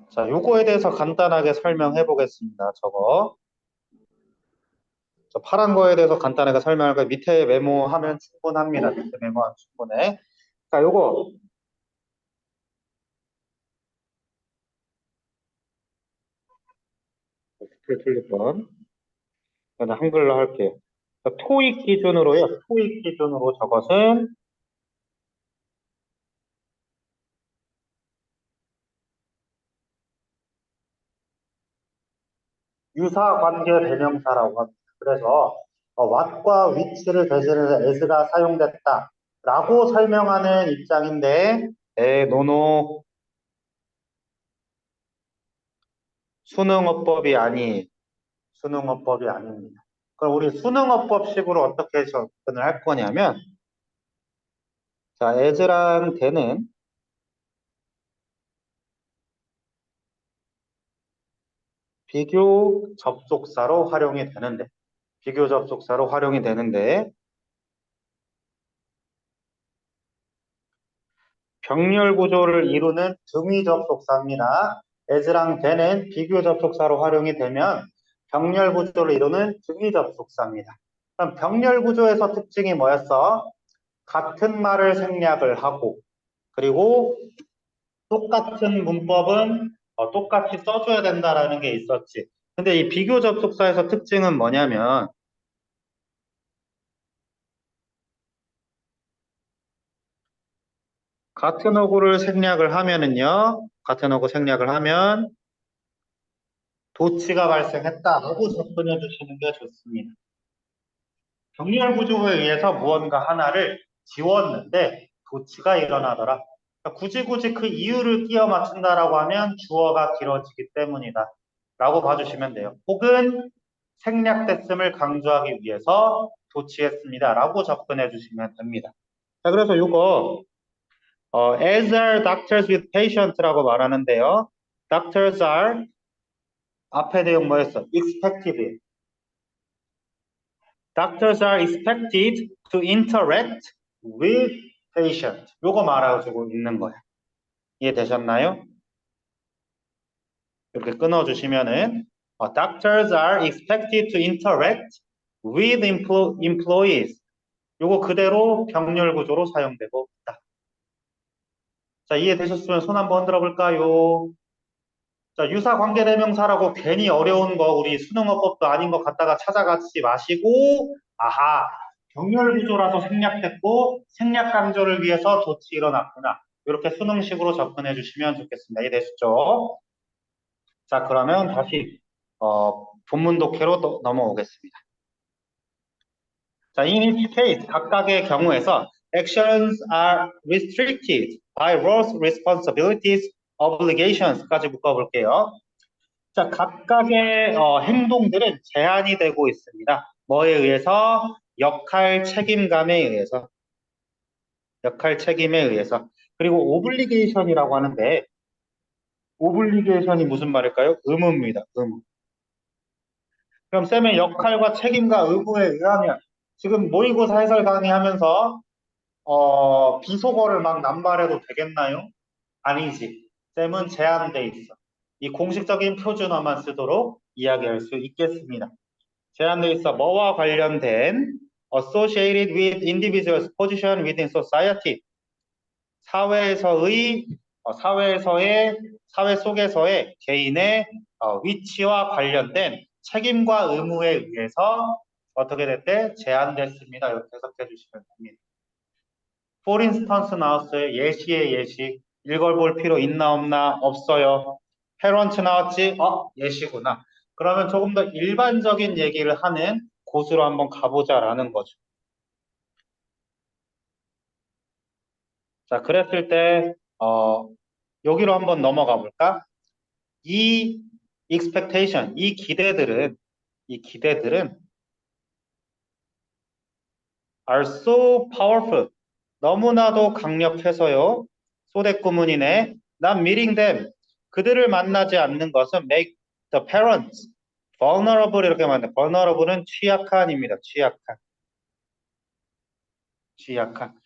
자, 요거에 대해서 간단하게 설명해 보겠습니다. 저 파란 거에 대해서 간단하게 설명할 거예요. 밑에 메모하면 충분합니다. 밑에 메모하면 충분해. 자, 요거 어떻게 틀릴 뻔. 저는 한글로 할게요. 자, 토익 기준으로요. 토익 기준으로 저것은 유사관계 대명사라고 합니다. 그래서 what과 which를 대신해서 as가 사용됐다라고 설명하는 입장인데, 노노 수능어법이 수능어법이 아닙니다. 그럼 우리 수능어법식으로 어떻게 접근을 할 거냐면, 자, as랑 the는 비교 접속사로 활용이 되는데, 병렬 구조를 이루는 등위 접속사입니다. as랑 the는 비교 접속사로 활용이 되면 병렬 구조를 이루는 등위 접속사입니다. 그럼 병렬 구조에서 특징이 뭐였어? 같은 말을 생략을 하고 그리고 똑같은 문법은 똑같이 써줘야 된다라는 게 있었지. 근데 이 비교 접속사에서 특징은 뭐냐면 같은 어구를 생략을 하면은요. 같은 어구 생략을 하면 도치가 발생했다라고 접근해 주시는 게 좋습니다. 병렬 구조에 의해서 무언가 하나를 지웠는데 도치가 일어나더라. 그러니까 굳이 그 이유를 끼워 맞춘다라고 하면 주어가 길어지기 때문이다. 라고 봐주시면 돼요. 혹은 생략됐음을 강조하기 위해서 도치했습니다. 라고 접근해 주시면 됩니다. 자, 그래서 이거 as are doctors with patient라고 말하는데요. doctors are 앞에 내용 뭐였어? expected. Doctors are expected to interact with patient. 요거 말해주고 있는 거야. 이해되셨나요? 이렇게 끊어주시면은 Doctors are expected to interact with employees. 요거 그대로 병렬 구조로 사용되고 있다. 자, 이해되셨으면 손 한번 들어볼까요? 자, 유사 관계대명사라고 괜히 어려운 거 우리 수능어법도 아닌 거 갖다가 찾아가지 마시고 아하 병렬 구조라서 생략됐고 생략 강조를 위해서 조치 일어났구나. 이렇게 수능식으로 접근해 주시면 좋겠습니다. 이해되셨죠? 자, 그러면 다시 본문 독해로 넘어오겠습니다. 자, in each case 각각의 경우에서 actions are restricted by roles, responsibilities, obligations까지 묶어볼게요. 자, 각각의 행동들은 제한이 되고 있습니다. 뭐에 의해서? 역할 책임감에 의해서. 역할 책임에 의해서. 그리고 오블리게이션이라고 하는데 오블리게이션이 무슨 말일까요? 의무입니다. 의무. 그럼 쌤의 역할과 책임과 의무에 의하면 지금 모의고사 해설 강의하면서 비속어를 막 남발해도 되겠나요? 아니지. 쌤은 제한돼 있어. 이 공식적인 표준어만 쓰도록 이야기할 수 있겠습니다. 제한돼 있어 뭐와 관련된 associated with individuals position within society 사회 속에서의 개인의 위치와 관련된 책임과 의무에 의해서 어떻게 됐대? 제한됐습니다. 이렇게 해석해 주시면 됩니다. For instance 나왔어요. 예시의 예시. 읽어볼 필요 있나 없나? 없어요. parent 나왔지? 예시구나. 그러면 조금 더 일반적인 얘기를 하는 곳으로 한번 가보자라는 거죠. 자, 그랬을 때 여기로 한번 넘어가 볼까? 이 expectation, 이 기대들은 are so powerful. 너무나도 강력해서요. 소대꾸문이네. Not meeting them. 그들을 만나지 않는 것은 make the parents vulnerable 이렇게 말합니다. vulnerable은 취약한입니다. 취약한.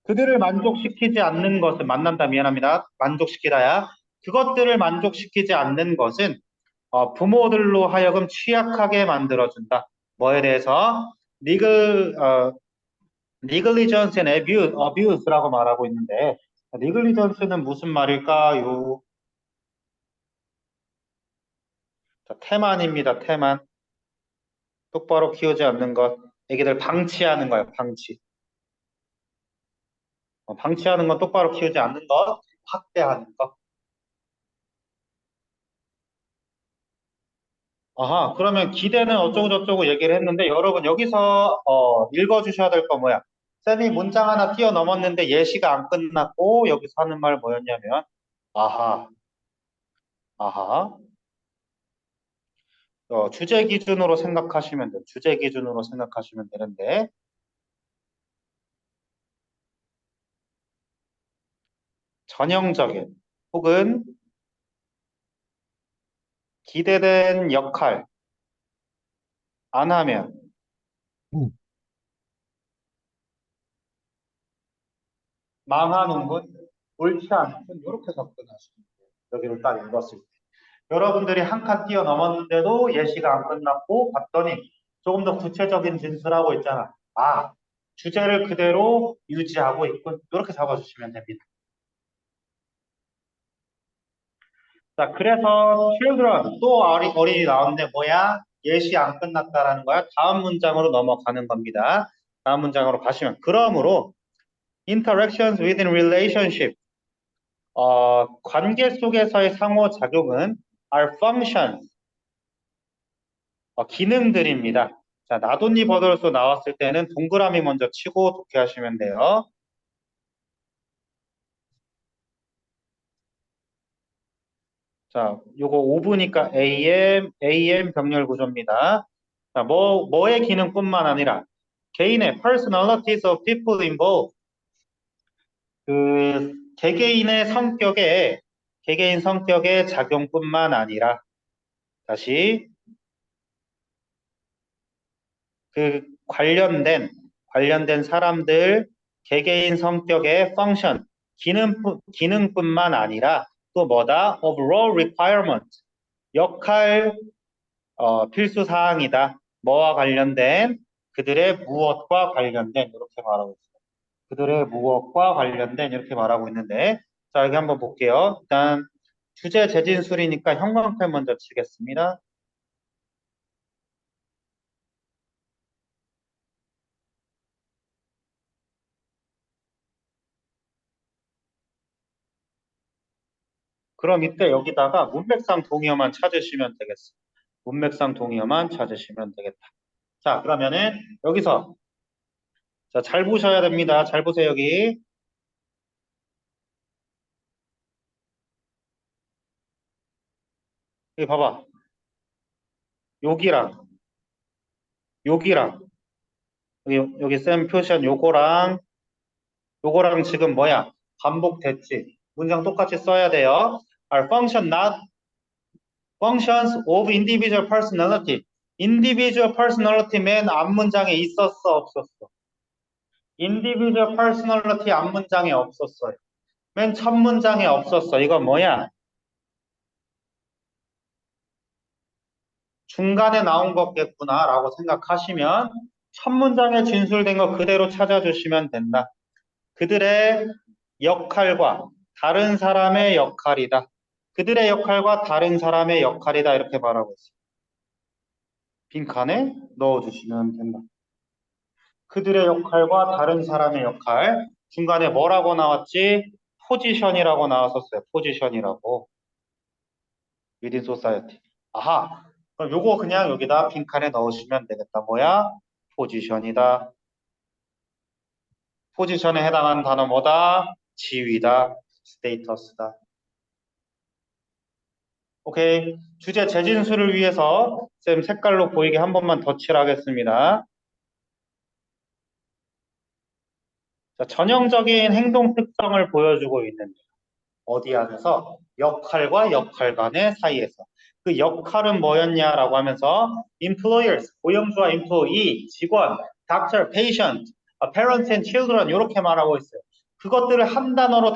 그들을 만족시키지 않는 것은 만난다 미안합니다. 만족시키다야. 그것들을 만족시키지 않는 것은 부모들로 하여금 취약하게 만들어준다. 뭐에 대해서? negligence and abuse라고 말하고 있는데 negligence는 무슨 말일까요? 자, 태만입니다. 태만. 똑바로 키우지 않는 것. 애기들 방치하는 거예요. 방치하는 건 똑바로 키우지 않는 것. 학대하는 것. 아하, 그러면 기대는 어쩌고 저쩌고 얘기를 했는데 여러분 여기서 읽어주셔야 될 거 뭐야? 쌤이 문장 하나 뛰어넘었는데 예시가 안 끝났고 여기서 하는 말 뭐였냐면 아하, 아하. 주제 기준으로 생각하시면 돼요. 주제 기준으로 생각하시면 되는데 전형적인 혹은 기대된 역할 안 하면 망하는 군, 옳지 않은 군 이렇게 접근하시면 돼요. 여기를 딱 읽었을 때. 여러분들이 한 칸 뛰어넘었는데도 예시가 안 끝났고 봤더니 조금 더 구체적인 진술하고 있잖아. 주제를 그대로 유지하고 있군. 이렇게 잡아주시면 됩니다. 자, 그래서 children 또 어린이 나오는데 뭐야? 예시 안 끝났다라는 거야. 다음 문장으로 넘어가는 겁니다. 다음 문장으로 가시면 그러므로 interactions within relationship 관계 속에서의 상호작용은 are functions 기능들입니다. 자, 나돈니 버들소 나왔을 때는 동그라미 먼저 치고 독해하시면 돼요. 자, 요거 5부니까 AM 병렬 구조입니다. 자, 뭐의 기능뿐만 아니라 개인의 personalities of people involved 그 개개인 성격의 작용뿐만 아니라 다시 그 관련된 사람들 개개인 성격의 펑션 기능뿐만 아니라 또 뭐다? overall requirement 역할 필수 사항이다. 뭐와 관련된 그들의 무엇과 관련된 이렇게 말하고 있어요. 그들의 무엇과 관련된 이렇게 말하고 있는데 자 여기 한번 볼게요. 일단 주제 재진술이니까 형광펜 먼저 치겠습니다. 그럼 이때 여기다가 문맥상 동의어만 찾으시면 되겠습니다. 문맥상 동의어만 찾으시면 되겠다. 자, 그러면은 여기서 자, 잘 보셔야 됩니다. 잘 보세요, 여기. 여기 봐봐. 여기랑 여기랑 여기 쌤 표시한 요거랑 지금 뭐야? 반복됐지. 문장 똑같이 써야 돼요. are function not functions of individual personality. individual personality 맨 앞문장에 있었어, 없었어? individual personality 앞문장에 없었어요. 맨 첫 문장에 없었어. 이거 뭐야? 중간에 나온 거겠구나 라고 생각하시면 첫 문장에 진술된 거 그대로 찾아주시면 된다. 그들의 역할과 다른 사람의 역할이다. 그들의 역할과 다른 사람의 역할이다. 이렇게 말하고 있어요. 빈칸에 넣어주시면 된다. 그들의 역할과 다른 사람의 역할. 중간에 뭐라고 나왔지? 포지션이라고 나왔었어요. 포지션이라고. within society. 아하. 그럼 요거 그냥 여기다 빈칸에 넣으시면 되겠다. 뭐야? 포지션이다. 포지션에 해당하는 단어 뭐다? 지위다. 스테이터스다. 오케이. 주제 재진수를 위해서 쌤 색깔로 보이게 한 번만 더 칠하겠습니다. 자, 전형적인 행동 특성을 보여주고 있는 어디 안에서 역할과 역할 간의 사이에서 그 역할은 뭐였냐라고 하면서 employers, 고용주와 employee, 직원, doctor, patient, parents and children 이렇게 말하고 있어요. 그것들을 한 단어로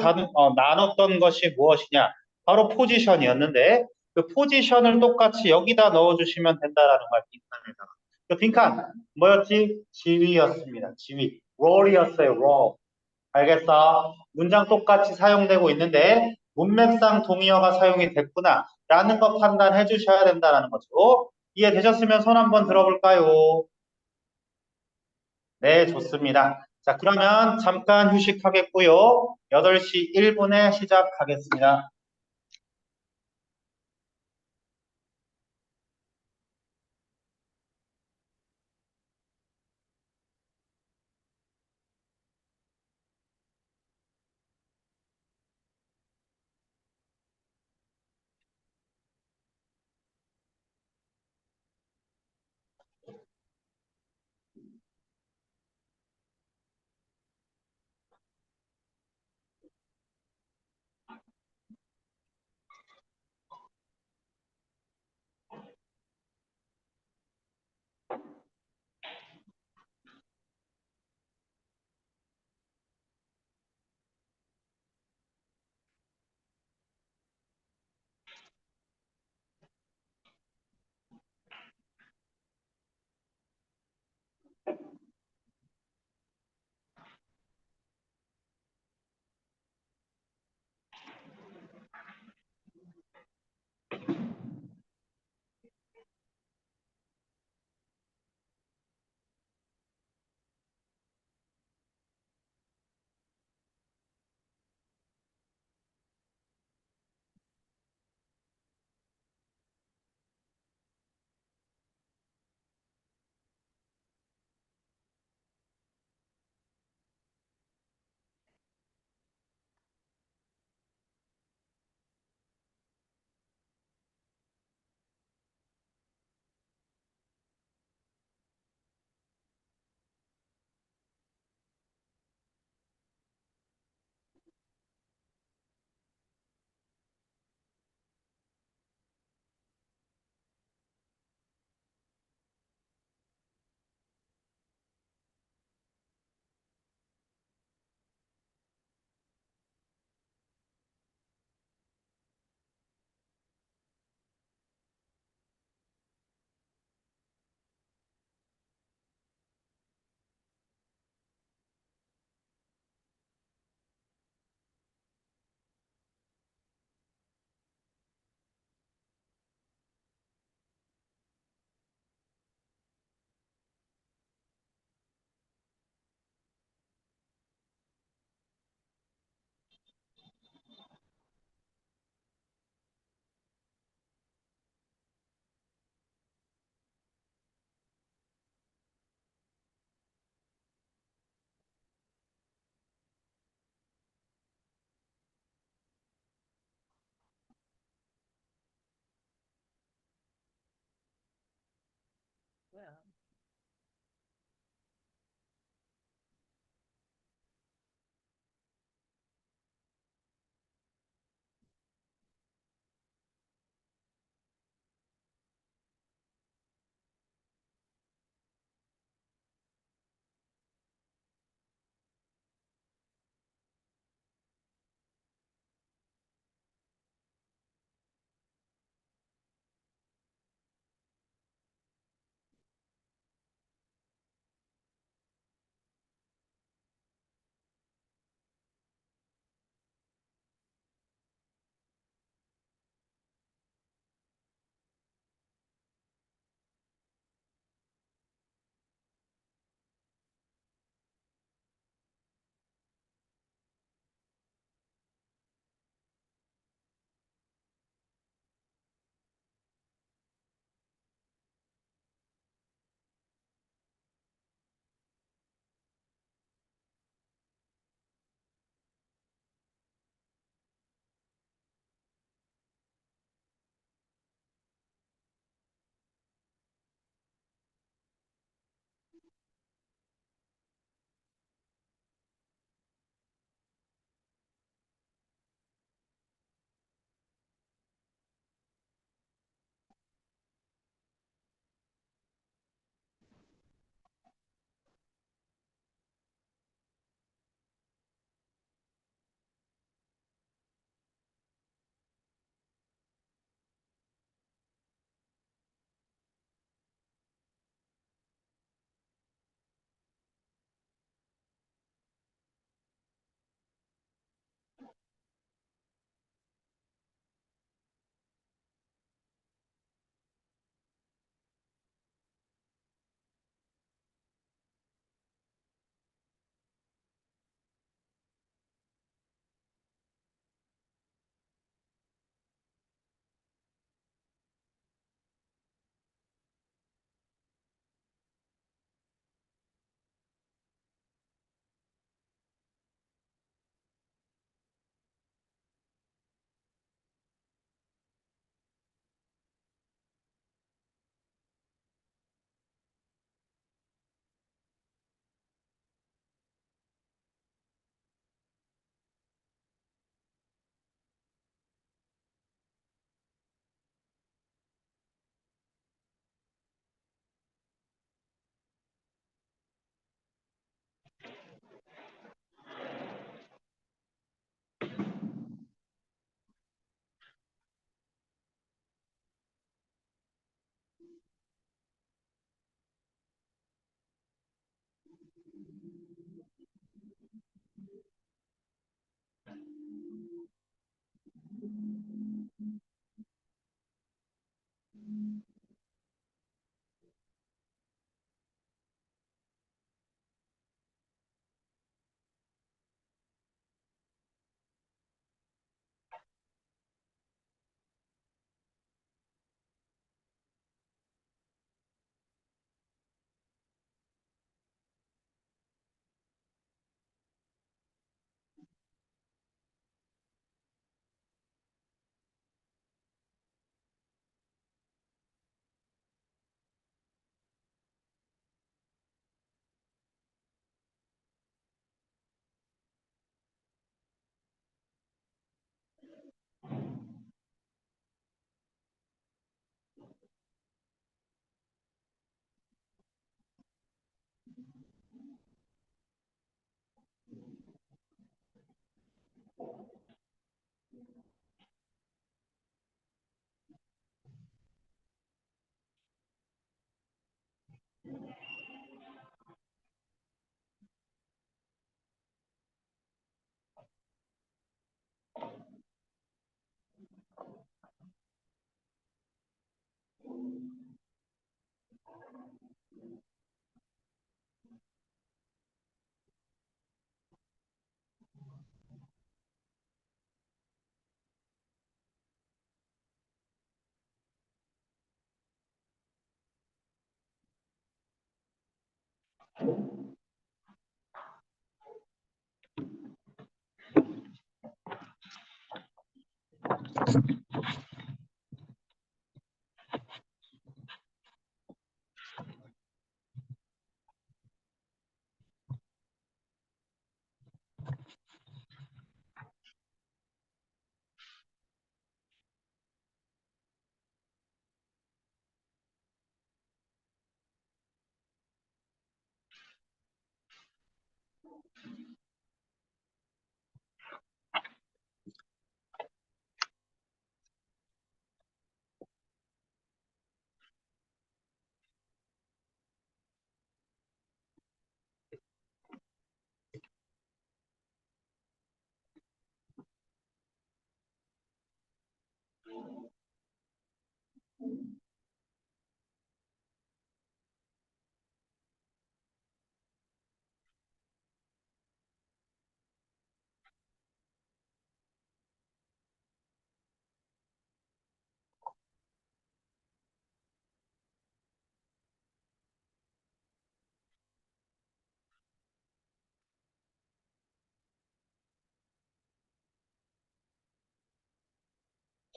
나눴던 것이 무엇이냐? 바로 포지션이었는데 그 포지션을 똑같이 여기다 넣어주시면 된다라는 말 빈칸에다가. 그 빈칸 뭐였지? 지위였습니다. 지위. role이었어요. role. 알겠어. 문장 똑같이 사용되고 있는데 문맥상 동의어가 사용이 됐구나 라는 거 판단해 주셔야 된다는 거죠. 이해되셨으면 손 한번 들어볼까요? 네, 좋습니다. 자, 그러면 잠깐 휴식하겠고요. 8시 1분에 시작하겠습니다.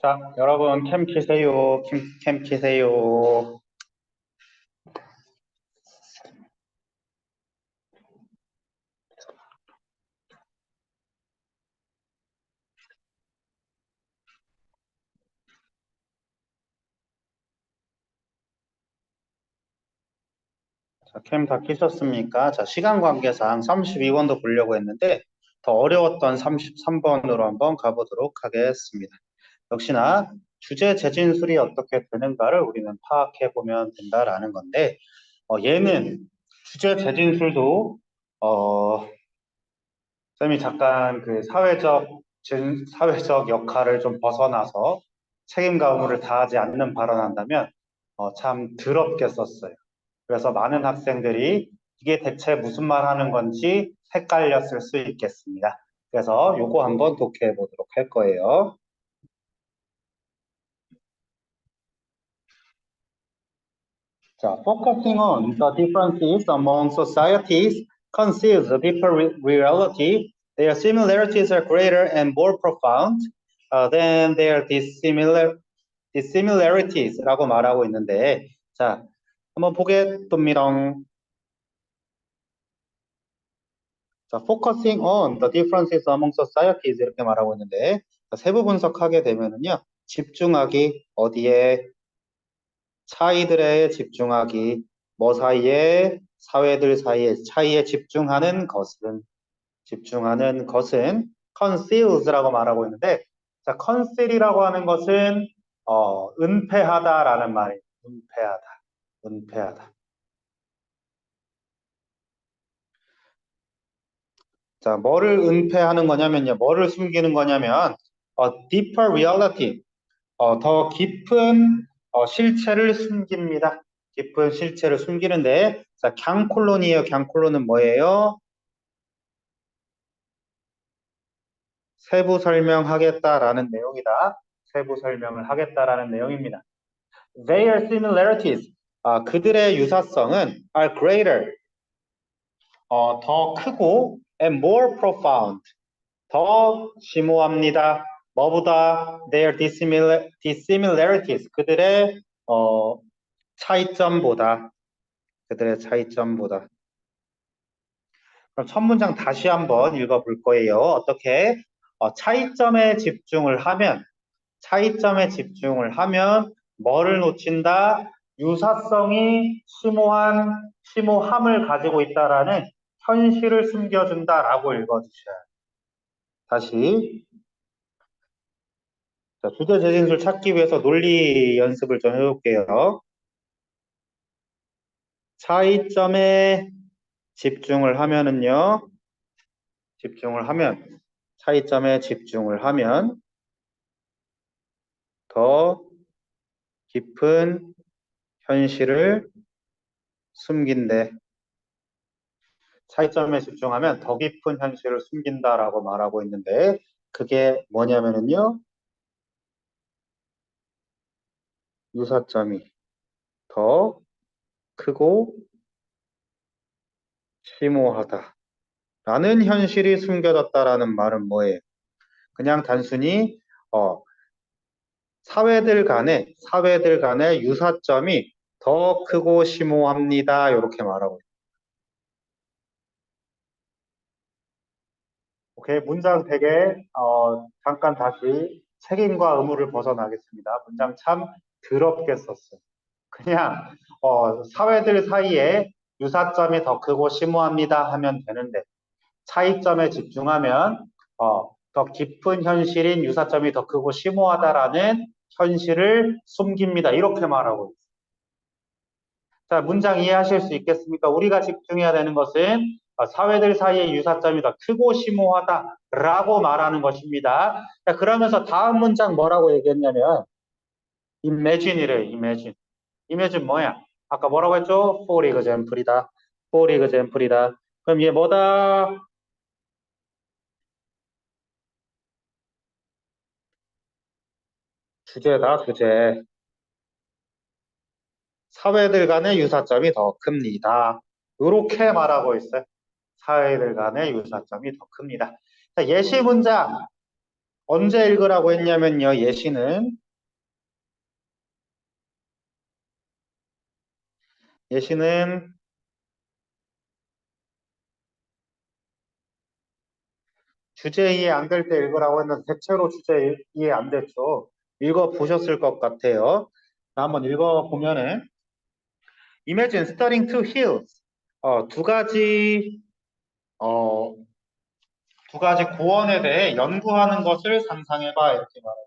자, 여러분 캠 키세요. 캠 키세요. 자, 캠 다 키셨습니까? 자, 시간 관계상 32번도 보려고 했는데 더 어려웠던 33번으로 한번 가보도록 하겠습니다. 역시나 주제 재진술이 어떻게 되는가를 우리는 파악해 보면 된다라는 건데 얘는 주제 재진술도 쌤이 잠깐 그 사회적 역할을 좀 벗어나서 책임과 의무를 다하지 않는 발언한다면 참 더럽게 썼어요. 그래서 많은 학생들이 이게 대체 무슨 말 하는 건지 헷갈렸을 수 있겠습니다. 그래서 요거 한번 독해해 보도록 할 거예요. 자, focusing on the differences among societies conceals a deeper reality. Their similarities are greater and more profound than their dissimilarities.라고 말하고 있는데, 자, 한번 보겠습니다. 자, focusing on the differences among societies 이렇게 말하고 있는데, 자, 세부 분석하게 되면은요, 집중하기 어디에 차이들에 집중하기, 뭐 사이에 사회들 사이에 차이에 집중하는 것은 conceals라고 말하고 있는데, 자, conceal이라고 하는 것은 은폐하다라는 말이에요. 은폐하다. 자, 뭐를 은폐하는 거냐면요, 뭐를 숨기는 거냐면 deeper reality, 더 깊은 실체를 숨깁니다. 깊은 실체를 숨기는데, 자, 강콜론이에요. 강콜론은 뭐예요? 세부 설명하겠다라는 내용이다. 세부 설명을 하겠다라는 내용입니다. Their similarities, 그들의 유사성은 are greater, 더 크고 and more profound, 더 심오합니다. 뭐보다 their dissimilarities, 차이점보다 그들의 차이점보다. 그럼 첫 문장 다시 한번 읽어볼 거예요. 어떻게? 차이점에 집중을 하면 뭐를 놓친다? 유사성이 심오함을 가지고 있다라는 현실을 숨겨준다라고 읽어주셔야 돼요. 다시. 자, 주제 재진술 찾기 위해서 논리 연습을 좀 해볼게요. 차이점에 집중을 하면은요, 차이점에 집중을 하면 더 깊은 현실을 숨긴대. 차이점에 집중하면 더 깊은 현실을 숨긴다라고 말하고 있는데, 그게 뭐냐면은요, 유사점이 더 크고 심오하다. 라는 현실이 숨겨졌다라는 말은 뭐예요? 그냥 단순히 사회들 간의 유사점이 더 크고 심오합니다. 이렇게 말하고 있어요. 오케이, 문장 되게 잠깐 다시 책임과 의무를 벗어나겠습니다. 문장 참 더럽게 썼어요. 그냥 사회들 사이에 유사점이 더 크고 심오합니다 하면 되는데 차이점에 집중하면 더 깊은 현실인 유사점이 더 크고 심오하다라는 현실을 숨깁니다. 이렇게 말하고 있어요. 자, 문장 이해하실 수 있겠습니까? 우리가 집중해야 되는 것은 사회들 사이의 유사점이 더 크고 심오하다라고 말하는 것입니다. 자, 그러면서 다음 문장 뭐라고 얘기했냐면 imagine이래, imagine. imagine 뭐야? 아까 뭐라고 했죠? for example이다. for example이다. 그럼 얘 뭐다? 주제다, 주제. 사회들 간의 유사점이 더 큽니다. 이렇게 말하고 있어요. 사회들 간의 유사점이 더 큽니다. 자, 예시 문장 언제 읽으라고 했냐면요. 예시는 주제 이해 안 될 때 읽으라고 했는데 대체로 주제 이해 안 됐죠. 읽어 보셨을 것 같아요. 자, 한번 읽어 보면은 Imagine studying two hills. 어, 두 가지 어, 두 가지 고원에 대해 연구하는 것을 상상해봐 이렇게 말해요.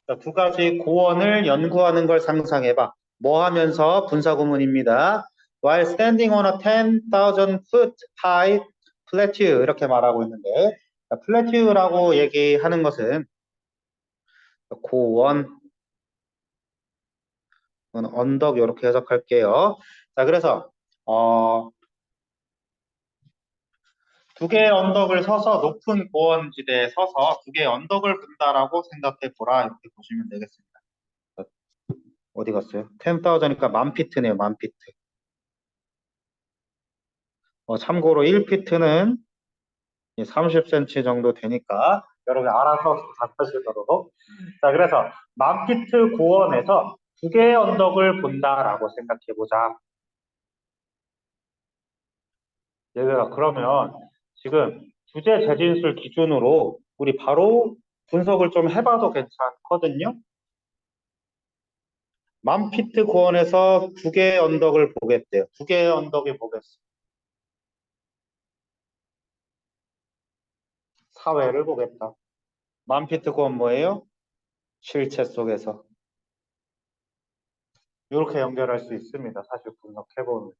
자, 두 가지 고원을 연구하는 걸 상상해봐. 뭐 하면서 분사구문입니다. While standing on a 10,000 foot high plateau 이렇게 말하고 있는데 plateau라고 얘기하는 것은 고원, 언덕 이렇게 해석할게요. 자, 그래서 두 개의 언덕을 서서 높은 고원지대에 서서 두 개의 언덕을 본다라고 생각해 보라 이렇게 보시면 되겠습니다. 어디 갔어요? 10,000이니까 만 피트네요. 만 피트. 참고로 1피트는 30cm 정도 되니까 여러분 알아서 답하시도록. 자, 그래서 만 피트 고원에서 두 개의 언덕을 본다라고 생각해 보자. 얘들아, 그러면 지금 주제 재진술 기준으로 우리 바로 분석을 좀 해봐도 괜찮거든요. 만 피트 고원에서 두 개의 언덕을 보겠대요. 두 개의 언덕이 보겠어. 사회를 보겠다. 만 피트 고원 뭐예요? 실체 속에서. 이렇게 연결할 수 있습니다. 사실 분석해보면.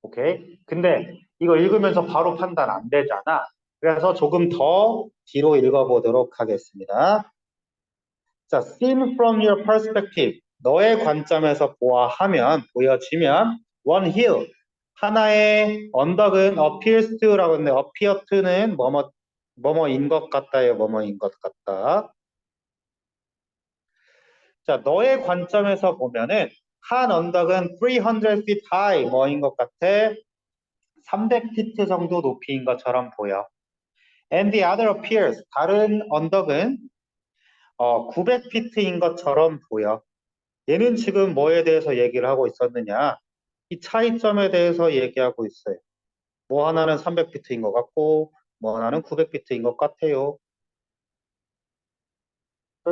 오케이? 근데 이거 읽으면서 바로 판단 안 되잖아. 그래서 조금 더 뒤로 읽어보도록 하겠습니다. 자, seen from your perspective. 너의 관점에서 보여지면 one hill. 하나의 언덕은 appears to라고 했는데 appear to는 뭐뭐인 것 같다요. 뭐뭐인 것 같다. 자, 너의 관점에서 보면은 한 언덕은 300 feet high 뭐인 것 같아? 300피트 정도 높이인 것처럼 보여. And the other appears 다른 언덕은 900피트인 것처럼 보여. 얘는 지금 뭐에 대해서 얘기를 하고 있었느냐? 이 차이점에 대해서 얘기하고 있어요. 뭐 하나는 300피트인 것 같고 뭐 하나는 900피트인 것 같아요.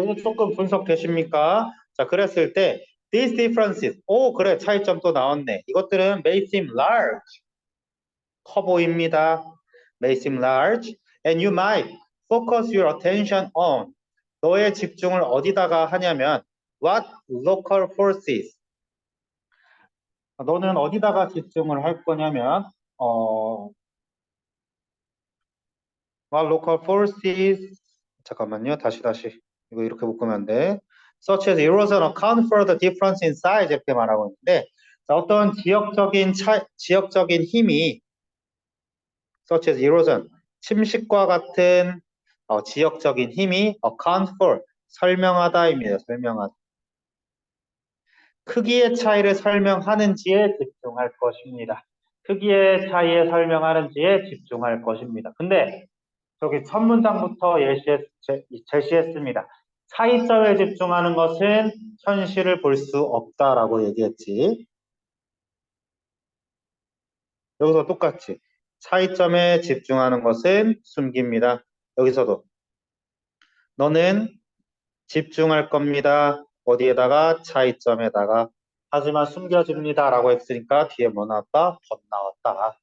이거 조금 분석되십니까? 자, 그랬을 때 these differences, 오 그래 차이점 또 나왔네. 이것들은 may seem large, 커 보입니다. may seem large and you might focus your attention on 너의 집중을 어디다가 하냐면 what local forces 너는 어디다가 집중을 할 거냐면 what local forces 잠깐만요. 다시 이거 이렇게 묶으면 안 돼. such as erosion account for the difference in size 이렇게 말하고 있는데 자, 어떤 지역적인 힘이 such as erosion 침식과 같은 지역적인 힘이 account for 설명하다입니다. 설명하다. 크기의 차이를 설명하는지에 집중할 것입니다. 크기의 차이에 설명하는지에 집중할 것입니다. 근데 저기 첫 문장부터 제시했습니다. 차이점에 집중하는 것은 현실을 볼 수 없다라고 얘기했지. 여기서 똑같이 차이점에 집중하는 것은 숨깁니다. 여기서도 너는 집중할 겁니다. 어디에다가? 차이점에다가. 하지만 숨겨집니다 라고 했으니까 뒤에 뭐 나왔다? 법 나왔다.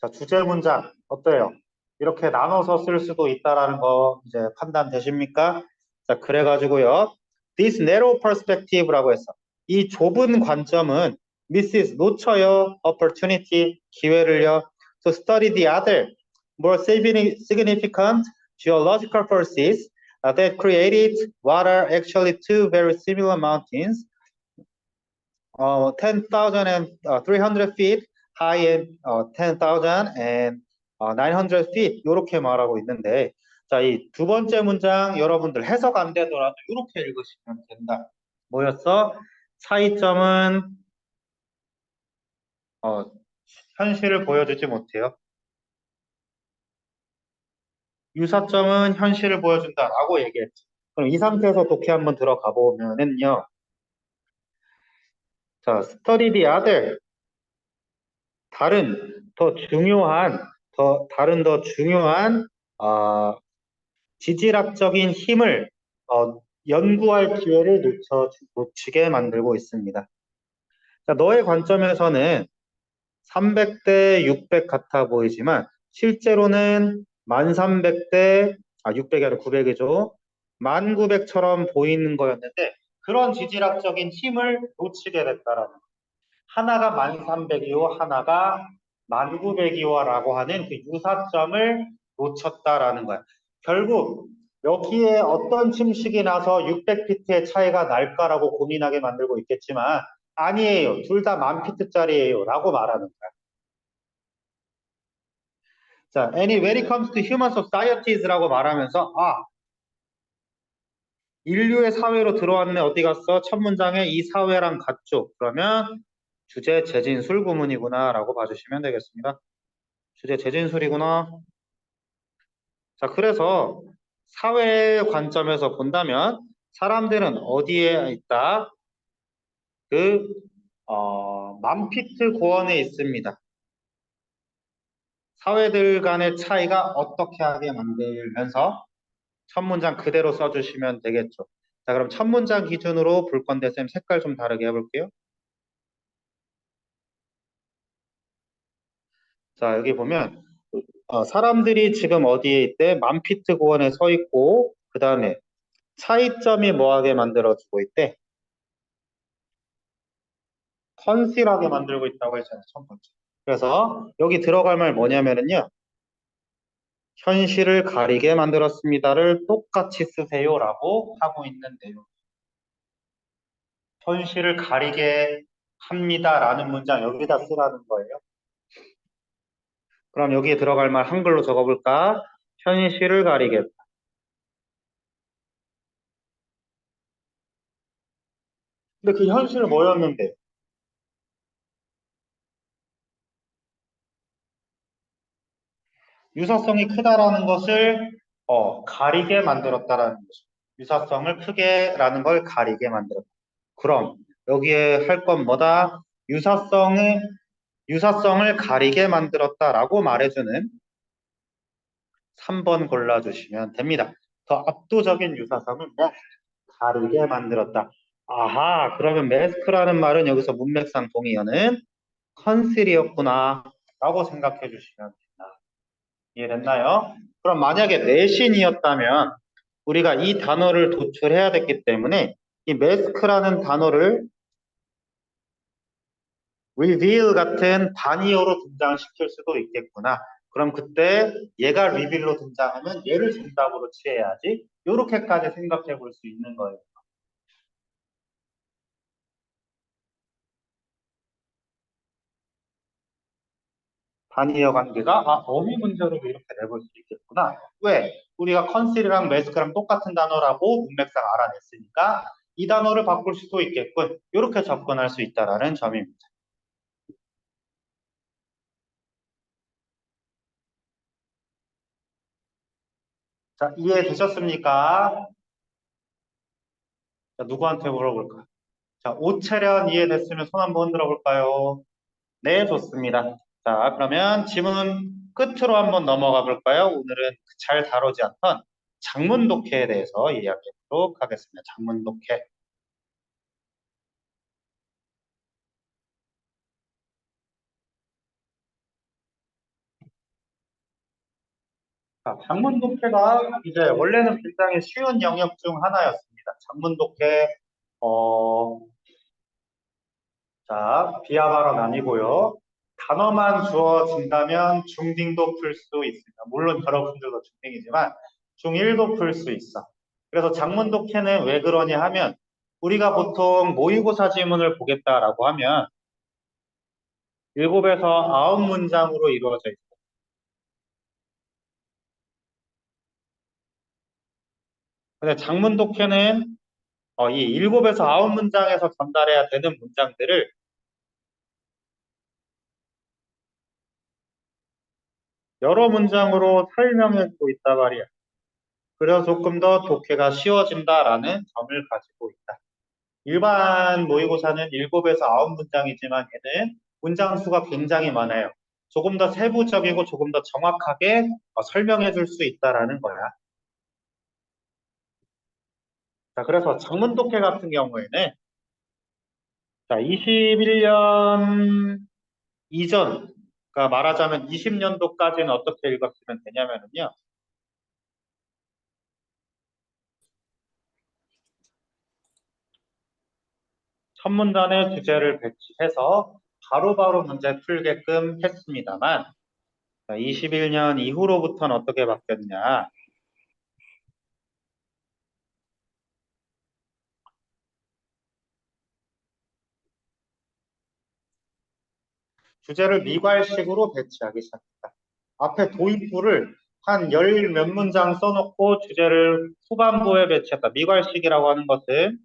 자, 주제 문장 어때요? 이렇게 나눠서 쓸 수도 있다라는 거 이제 판단 되십니까? 자, 그래가지고요. This narrow perspective라고 했어. 이 좁은 관점은 misses 놓쳐요. opportunity 기회를요. To study the other more significant geological forces that created what are actually two very similar mountains 10,300 feet high and 10,900 feet 이렇게 말하고 있는데 자, 이 두 번째 문장 여러분들 해석 안 되더라도 이렇게 읽으시면 된다. 뭐였어? 차이점은 현실을 보여주지 못해요. 유사점은 현실을 보여준다라고 얘기했죠. 그럼 이 상태에서 독해 한번 들어가 보면은요. 자, study the other 다른 더 중요한 지질학적인 힘을 연구할 기회를 놓치게 만들고 있습니다. 자, 너의 관점에서는 300대 600 같아 보이지만 실제로는 1300대 600이 아니라 900이죠. 1900처럼 보이는 거였는데 그런 지질학적인 힘을 놓치게 됐다라는 거예요. 하나가 1300이요, 하나가 1900이요라고 하는 그 유사점을 놓쳤다라는 거야. 결국 여기에 어떤 침식이 나서 600피트의 차이가 날까라고 고민하게 만들고 있겠지만 아니에요. 둘 다 10,000피트짜리예요 라고 말하는 거야. 자, and when it comes to human societies라고 말하면서 인류의 사회로 들어왔네. 어디 갔어? 첫 문장에 이 사회랑 같죠. 그러면 주제 재진술 구문이구나 라고 봐주시면 되겠습니다. 주제 재진술이구나. 자, 그래서 사회 관점에서 본다면 사람들은 어디에 있다? 그 10,000피트 고원에 있습니다. 사회들 간의 차이가 어떻게 하게 만들면서 첫 문장 그대로 써주시면 되겠죠. 자, 그럼 첫 문장 기준으로 볼 건데 쌤 색깔 좀 다르게 해볼게요. 자, 여기 보면 사람들이 지금 어디에 있대? 10,000피트 고원에 서 있고 그 다음에 차이점이 뭐하게 만들어주고 있대? 컨실하게 만들고 있다고 했잖아요. 첫 번째. 그래서 여기 들어갈 말 뭐냐면은요. 현실을 가리게 만들었습니다를 똑같이 쓰세요라고 하고 있는데요. 현실을 가리게 합니다라는 문장 여기다 쓰라는 거예요. 그럼 여기에 들어갈 말 한글로 적어볼까? 현실을 가리겠다. 근데 그 현실은 뭐였는데? 유사성이 크다라는 것을 가리게 만들었다라는 거죠. 유사성을 크게라는 걸 가리게 만들었다. 그럼 여기에 할 건 뭐다? 유사성을 가리게 만들었다라고 말해주는 3번 골라주시면 됩니다. 더 압도적인 유사성을 가리게 만들었다. 아하, 그러면 매스크라는 말은 여기서 문맥상 동의어는 컨실이었구나 라고 생각해 주시면 됩니다. 이해됐나요? 그럼 만약에 내신이었다면 우리가 이 단어를 도출해야 됐기 때문에 이 매스크라는 단어를 reveal 같은 단위어로 등장시킬 수도 있겠구나. 그럼 그때 얘가 reveal로 등장하면 얘를 정답으로 취해야지. 이렇게까지 생각해 볼 수 있는 거예요. 단위어 관계가 어휘 문제로도 이렇게 내볼 수 있겠구나. 왜? 우리가 컨실이랑 매스크랑 똑같은 단어라고 문맥상 알아냈으니까 이 단어를 바꿀 수도 있겠군. 이렇게 접근할 수 있다라는 점입니다. 자, 이해되셨습니까? 자, 누구한테 물어볼까? 자, 오채련 이해됐으면 손 한번 흔들어 볼까요? 네, 좋습니다. 자, 그러면 지문 끝으로 한번 넘어가 볼까요? 오늘은 잘 다루지 않던 장문 독해에 대해서 이야기해 보도록 하겠습니다. 장문 독해. 자, 장문 독해가 이제 원래는 굉장히 쉬운 영역 중 하나였습니다. 장문 독해, 어, 자, 비하 발언 아니고요. 단어만 주어진다면 중딩도 풀 수 있습니다. 물론 여러분들도 중딩이지만 중1도 풀 수 있어. 그래서 장문 독해는 왜 그러냐 하면 우리가 보통 모의고사 지문을 보겠다라고 하면 7에서 9문장으로 이루어져 있어요. 근데 장문 독해는 이 7에서 9문장에서 전달해야 되는 문장들을 여러 문장으로 설명해주고 있단 말이야. 그래서 조금 더 독해가 쉬워진다라는 점을 가지고 있다. 일반 모의고사는 7에서 9문장이지만 얘는 문장 수가 굉장히 많아요. 조금 더 세부적이고 조금 더 정확하게 설명해 줄 수 있다라는 거야. 자, 그래서 장문 독해 같은 경우에는 자, 21년 이전, 그러니까 말하자면 20년도까지는 어떻게 읽었으면 되냐면요. 첫 문단의 주제를 배치해서 바로바로 문제 풀게끔 했습니다만 21년 이후로부터는 어떻게 바뀌었냐. 주제를 미괄식으로 배치하기 시작했다. 앞에 도입부를 한 열 몇 문장 써놓고 주제를 후반부에 배치했다. 미괄식이라고 하는 것은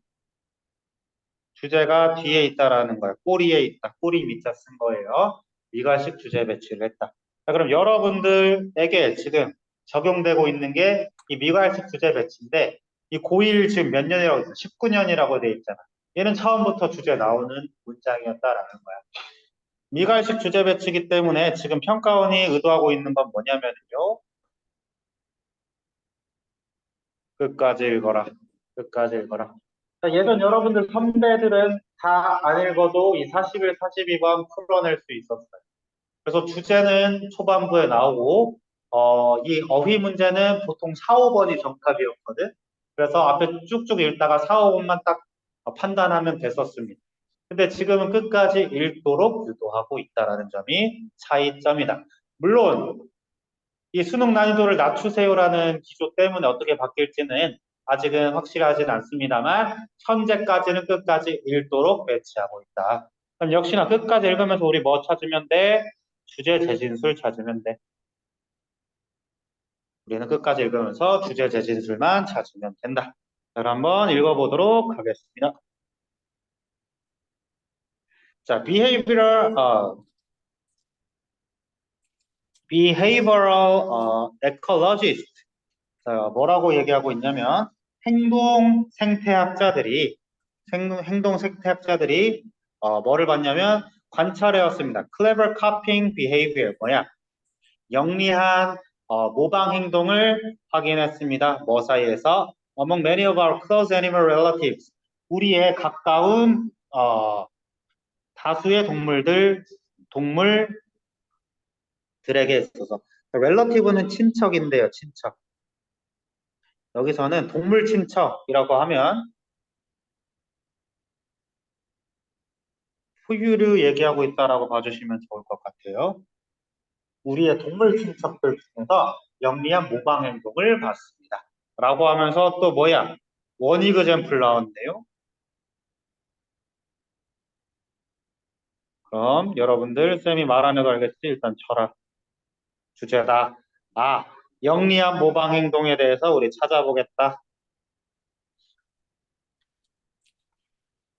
주제가 뒤에 있다라는 거예요. 꼬리에 있다. 꼬리 밑자 쓴 거예요. 미괄식 주제 배치를 했다. 자, 그럼 여러분들에게 지금 적용되고 있는 게 이 미괄식 주제 배치인데 이 고1 지금 몇 년이라고 있어? 19년이라고 돼 있잖아. 얘는 처음부터 주제 나오는 문장이었다라는 거야. 미괄식 주제 배치이기 때문에 지금 평가원이 의도하고 있는 건 뭐냐면요. 끝까지 읽어라. 끝까지 읽어라. 자, 예전 여러분들 선배들은 다 안 읽어도 이 41, 42번 풀어낼 수 있었어요. 그래서 주제는 초반부에 나오고 이 어휘 문제는 보통 4, 5번이 정답이었거든. 그래서 앞에 쭉쭉 읽다가 4, 5번만 딱 판단하면 됐었습니다. 근데 지금은 끝까지 읽도록 유도하고 있다는 점이 차이점이다. 물론 이 수능 난이도를 낮추세요라는 기조 때문에 어떻게 바뀔지는 아직은 확실하진 않습니다만 현재까지는 끝까지 읽도록 배치하고 있다. 그럼 역시나 끝까지 읽으면서 우리 뭐 찾으면 돼? 주제 재진술 찾으면 돼. 우리는 끝까지 읽으면서 주제 재진술만 찾으면 된다. 자, 그럼 한번 읽어보도록 하겠습니다. 자, behavioral ecologist. 자, 뭐라고 얘기하고 있냐면 행동 생태학자들이 뭐를 봤냐면 관찰해왔습니다. clever copying behavior 뭐야? 영리한 모방 행동을 확인했습니다. 뭐 사이에서? Among many of our close animal relatives. 우리의 가까운 다수의 동물들에게 있어서 relative는 친척인데요. 친척. 여기서는 동물 친척이라고 하면 후유를 얘기하고 있다라고 봐주시면 좋을 것 같아요. 우리의 동물 친척들 중에서 영리한 모방 행동을 봤습니다. 라고 하면서 또 뭐야? 원이그젠플 나왔네요. 그럼 여러분들 쌤이 말 안 해도 알겠지? 일단 쳐라. 주제다. 영리한 모방 행동에 대해서 우리 찾아보겠다.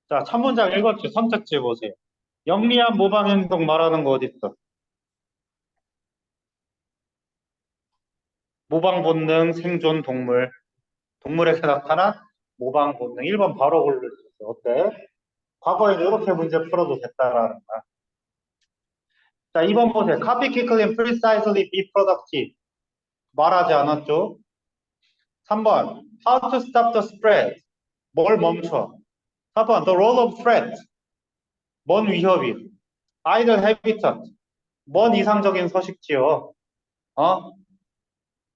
자, 첫 문장 읽었지? 선택지 보세요. 영리한 모방 행동 말하는 거 어디 있어? 모방 본능, 생존, 동물. 동물에서 나타난 모방 본능. 1번 바로 고를 수 있어. 어때? 과거에는 이렇게 문제 풀어도 됐다라는 거야. 자, 2번 보세요. Copy quickly and precisely be productive. 말하지 않았죠? 3번. How to stop the spread. 뭘 멈춰? 4번. The role of threat. 뭔 위협이? Idle habitat. 뭔 이상적인 서식지요? 어?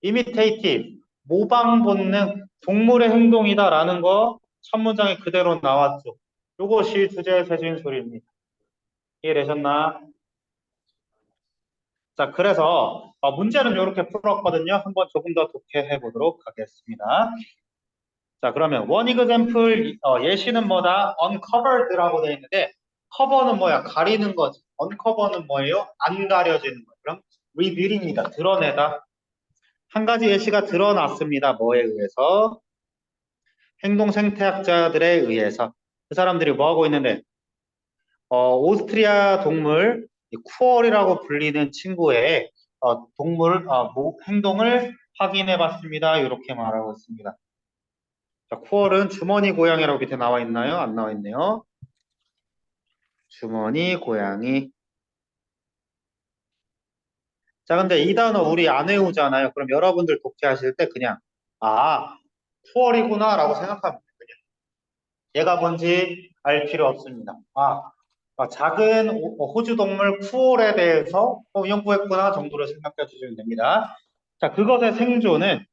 Imitative. 모방 본능. 동물의 행동이다라는 거 첫 문장에 그대로 나왔죠. 이것이 주제 세진술입니다. 이해되셨나? 자, 그래서 문제는 이렇게 풀었거든요. 한번 조금 더 독해해 보도록 하겠습니다. 자, 그러면 원 example 예시는 뭐다? uncovered라고 되어 있는데 커버는 뭐야? 가리는 거지. uncover는 뭐예요? 안 가려지는 거. 그럼 reveal입니다. 드러내다. 한 가지 예시가 드러났습니다. 뭐에 의해서? 행동 생태학자들에 의해서. 그 사람들이 뭐 하고 있는데 오스트리아 동물 쿠얼이라고 불리는 친구의 동물 행동을 확인해 봤습니다. 이렇게 말하고 있습니다. 자, 쿠얼은 주머니 고양이라고 밑에 나와 있나요? 안 나와 있네요. 주머니 고양이. 자, 근데 이 단어 우리 안 외우잖아요. 그럼 여러분들 독해하실 때 그냥 쿠얼이구나 라고 생각하면 돼요. 얘가 뭔지 알 필요 없습니다. 작은 호주 동물 쿠올에 대해서 연구했구나 정도로 생각해 주시면 됩니다. 자, 그것의 생존은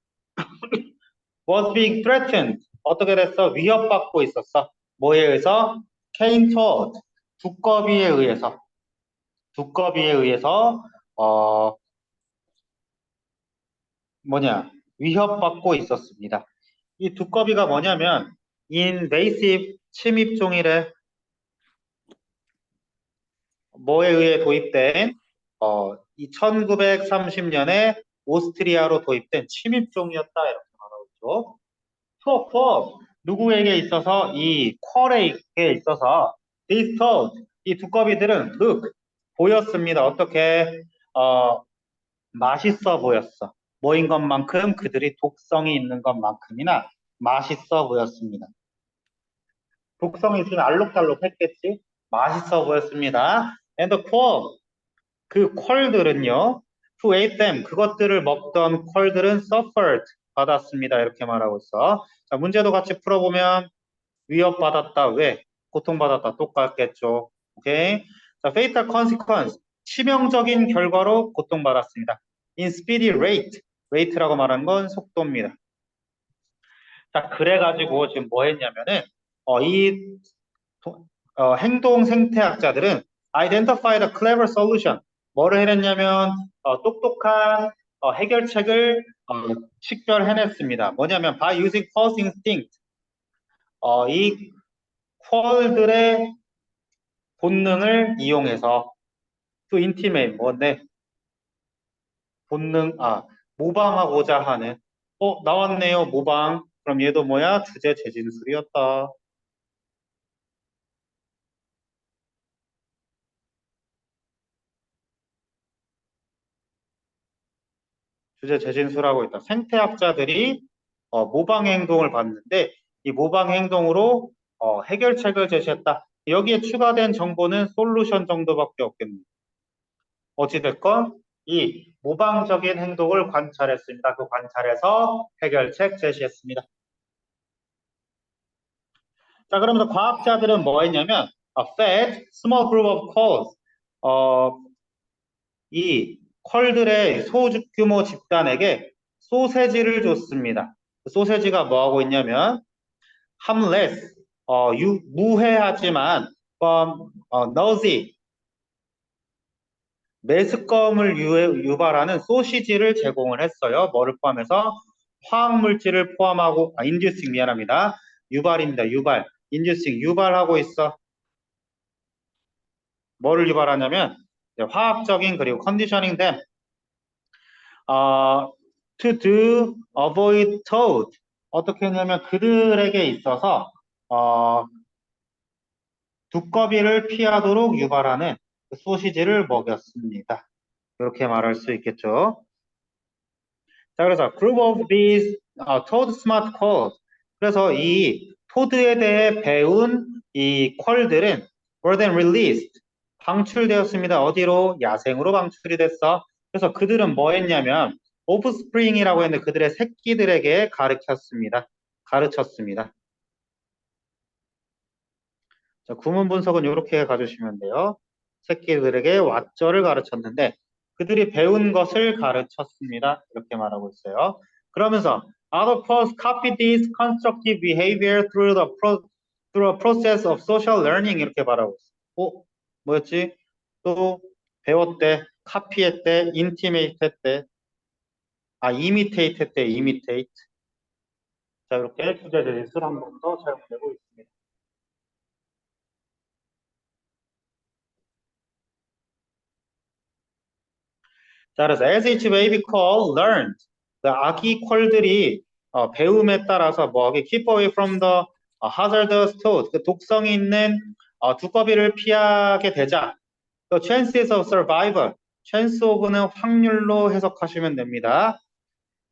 was being threatened. 어떻게 됐어? 위협받고 있었어. 뭐에 의해서? cane toad. 두꺼비에 의해서. 두꺼비에 의해서 위협받고 있었습니다. 이 두꺼비가 뭐냐면 invasive 침입종이래. 뭐에 의해 도입된 이 1930년에 오스트리아로 도입된 침입종이었다 이렇게 말하고 있죠. 투어포 누구에게 있어서 이 퀄에게 있어서 these toads 이 두꺼비들은 look 보였습니다. 어떻게 맛있어 보였어. 뭐인 것만큼 그들이 독성이 있는 것만큼이나 맛있어 보였습니다. 독성이 있으면 알록달록했겠지. 맛있어 보였습니다. And the qual 그 퀄들은요, who ate them, 그것들을 먹던 퀄들은 suffered, 받았습니다. 이렇게 말하고 있어. 자, 문제도 같이 풀어보면 위협받았다. 왜? 고통받았다. 똑같겠죠. 오케이. 자, fatal consequence, 치명적인 결과로 고통받았습니다. in speedy rate, rate라고 말하는 건 속도입니다. 자, 그래가지고 지금 뭐 했냐면은, 이 행동 생태학자들은 identified a clever solution. 뭐를 해냈냐면 똑똑한 해결책을 식별해냈습니다. 뭐냐면 by using false instinct. 이 퀄들의 본능을 이용해서 to intimate 뭔데? 본능 모방하고자 하는 나왔네요. 모방. 그럼 얘도 뭐야? 주제 재진술이었다. 주제 재진술하고 있다. 생태학자들이 모방 행동을 봤는데 이 모방 행동으로 해결책을 제시했다. 여기에 추가된 정보는 솔루션 정도밖에 없겠네요. 어찌됐건 이 모방적인 행동을 관찰했습니다. 그 관찰에서 해결책 제시했습니다. 자, 그러면서 과학자들은 뭐 했냐면 fed small group of calls 이 퀄들의 소규모 집단에게 소세지를 줬습니다. 소세지가 뭐 하고 있냐면 harmless, 무해하지만 nosy, 메스꺼움을 유발하는 소시지를 제공을 했어요. 뭐를 포함해서 화학물질을 포함하고 inducing 미안합니다. 유발입니다. 유발. inducing 유발하고 있어. 뭐를 유발하냐면 화학적인 그리고 컨디셔닝 댐 to do avoid toad 어떻게 했냐면 그들에게 있어서 두꺼비를 피하도록 유발하는 그 소시지를 먹였습니다. 이렇게 말할 수 있겠죠. 자, 그래서 group of these toad smart calls. 그래서 이 토드에 대해 배운 이 퀄들은 were then released. 방출되었습니다. 어디로? 야생으로 방출이 됐어. 그래서 그들은 뭐 했냐면 offspring이라고 했는데 그들의 새끼들에게 가르쳤습니다. 자, 구문 분석은 이렇게 가주시면 돼요. 새끼들에게 왓절을 가르쳤는데 그들이 배운 것을 가르쳤습니다. 이렇게 말하고 있어요. 그러면서 other posts copy this constructive behavior through a process of social learning 이렇게 말하고 있어요. 뭐였지? 또 배웠대, 카피했대, intimate 했대, imitate 했대, imitate. 자, 이렇게 주제 제시를 한 번 더 사용되고 있습니다. 자, 그래서 SH baby call learned. 그 아기 콜들이 배움에 따라서 뭐하게 keep away from the hazardous toad. 그 독성이 있는 두꺼비를 피하게 되자. 또 chances of survival. chance of는 확률로 해석하시면 됩니다.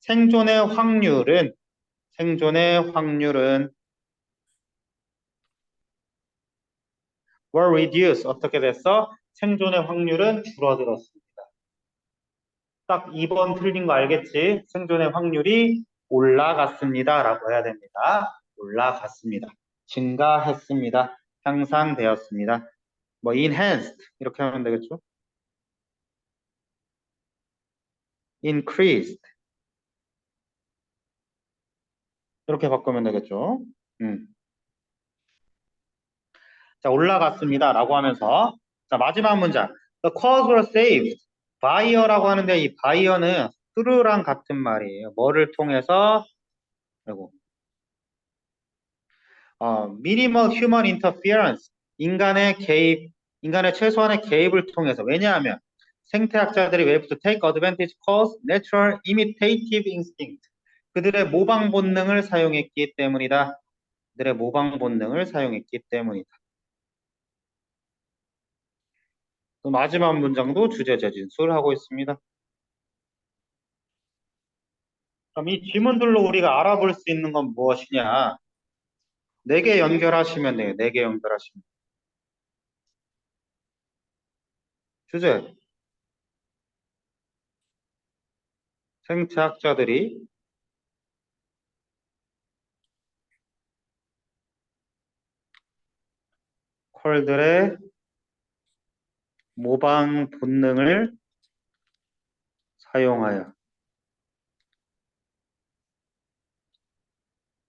생존의 확률은 were reduced. 어떻게 됐어? 생존의 확률은 줄어들었습니다. 딱 2번 틀린 거 알겠지? 생존의 확률이 올라갔습니다. 라고 해야 됩니다. 올라갔습니다. 증가했습니다. 향상되었습니다. 뭐 enhanced 이렇게 하면 되겠죠? increased 이렇게 바꾸면 되겠죠? 자, 올라갔습니다. 라고 하면서 자, 마지막 문장 The cause were saved. buyer라고 하는데 이 buyer는 through랑 같은 말이에요. 뭐를 통해서? 그리고 minimal human interference, 인간의 최소한의 개입을 통해서. 왜냐하면 생태학자들이 we have to take advantage cause natural imitative instinct. 그들의 모방 본능을 사용했기 때문이다. 그들의 모방 본능을 사용했기 때문이다. 또 마지막 문장도 주제제 진술하고 있습니다. 그럼 이 지문들로 우리가 알아볼 수 있는 건 무엇이냐? 4개 연결하시면 돼요. 4개 연결하시면. 주제. 생태학자들이 콜들의 모방 본능을 사용하여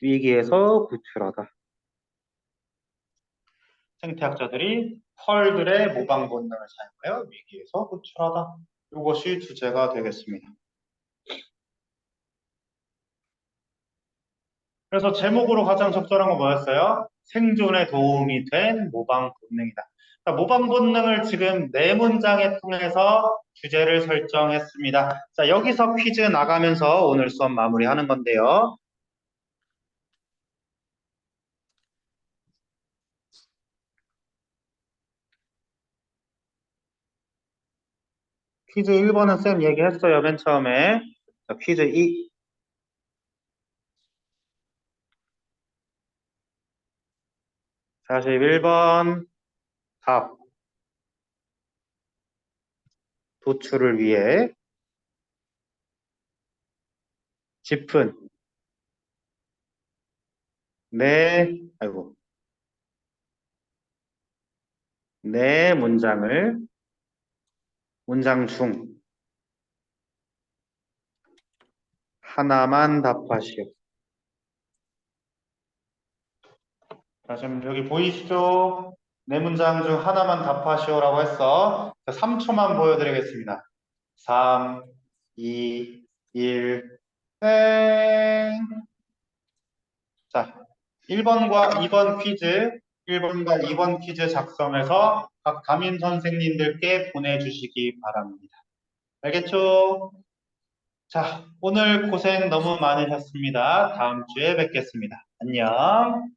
위기에서 구출하다. 생태학자들이 펄들의 모방 본능을 사용하여 위기에서 구출하다. 이것이 주제가 되겠습니다. 그래서 제목으로 가장 적절한 건 뭐였어요? 생존에 도움이 된 모방 본능이다. 그러니까 모방 본능을 지금 4문장에 통해서 주제를 설정했습니다. 자, 여기서 퀴즈 나가면서 오늘 수업 마무리하는 건데요. 퀴즈 1번은 쌤 얘기했어요, 맨 처음에. 자, 퀴즈 2. 41번 답. 도출을 위해 짚은 아이고, 네 문장 중 하나만 답하시오. 자, 지금 여기 보이시죠? 네 문장 중 하나만 답하시오라고 했어. 3초만 보여드리겠습니다. 3, 2, 1, 땡! 자, 1번과 2번 퀴즈, 1번과 2번 퀴즈 작성해서 각 담임 선생님들께 보내주시기 바랍니다. 알겠죠? 자, 오늘 고생 너무 많으셨습니다. 다음 주에 뵙겠습니다. 안녕.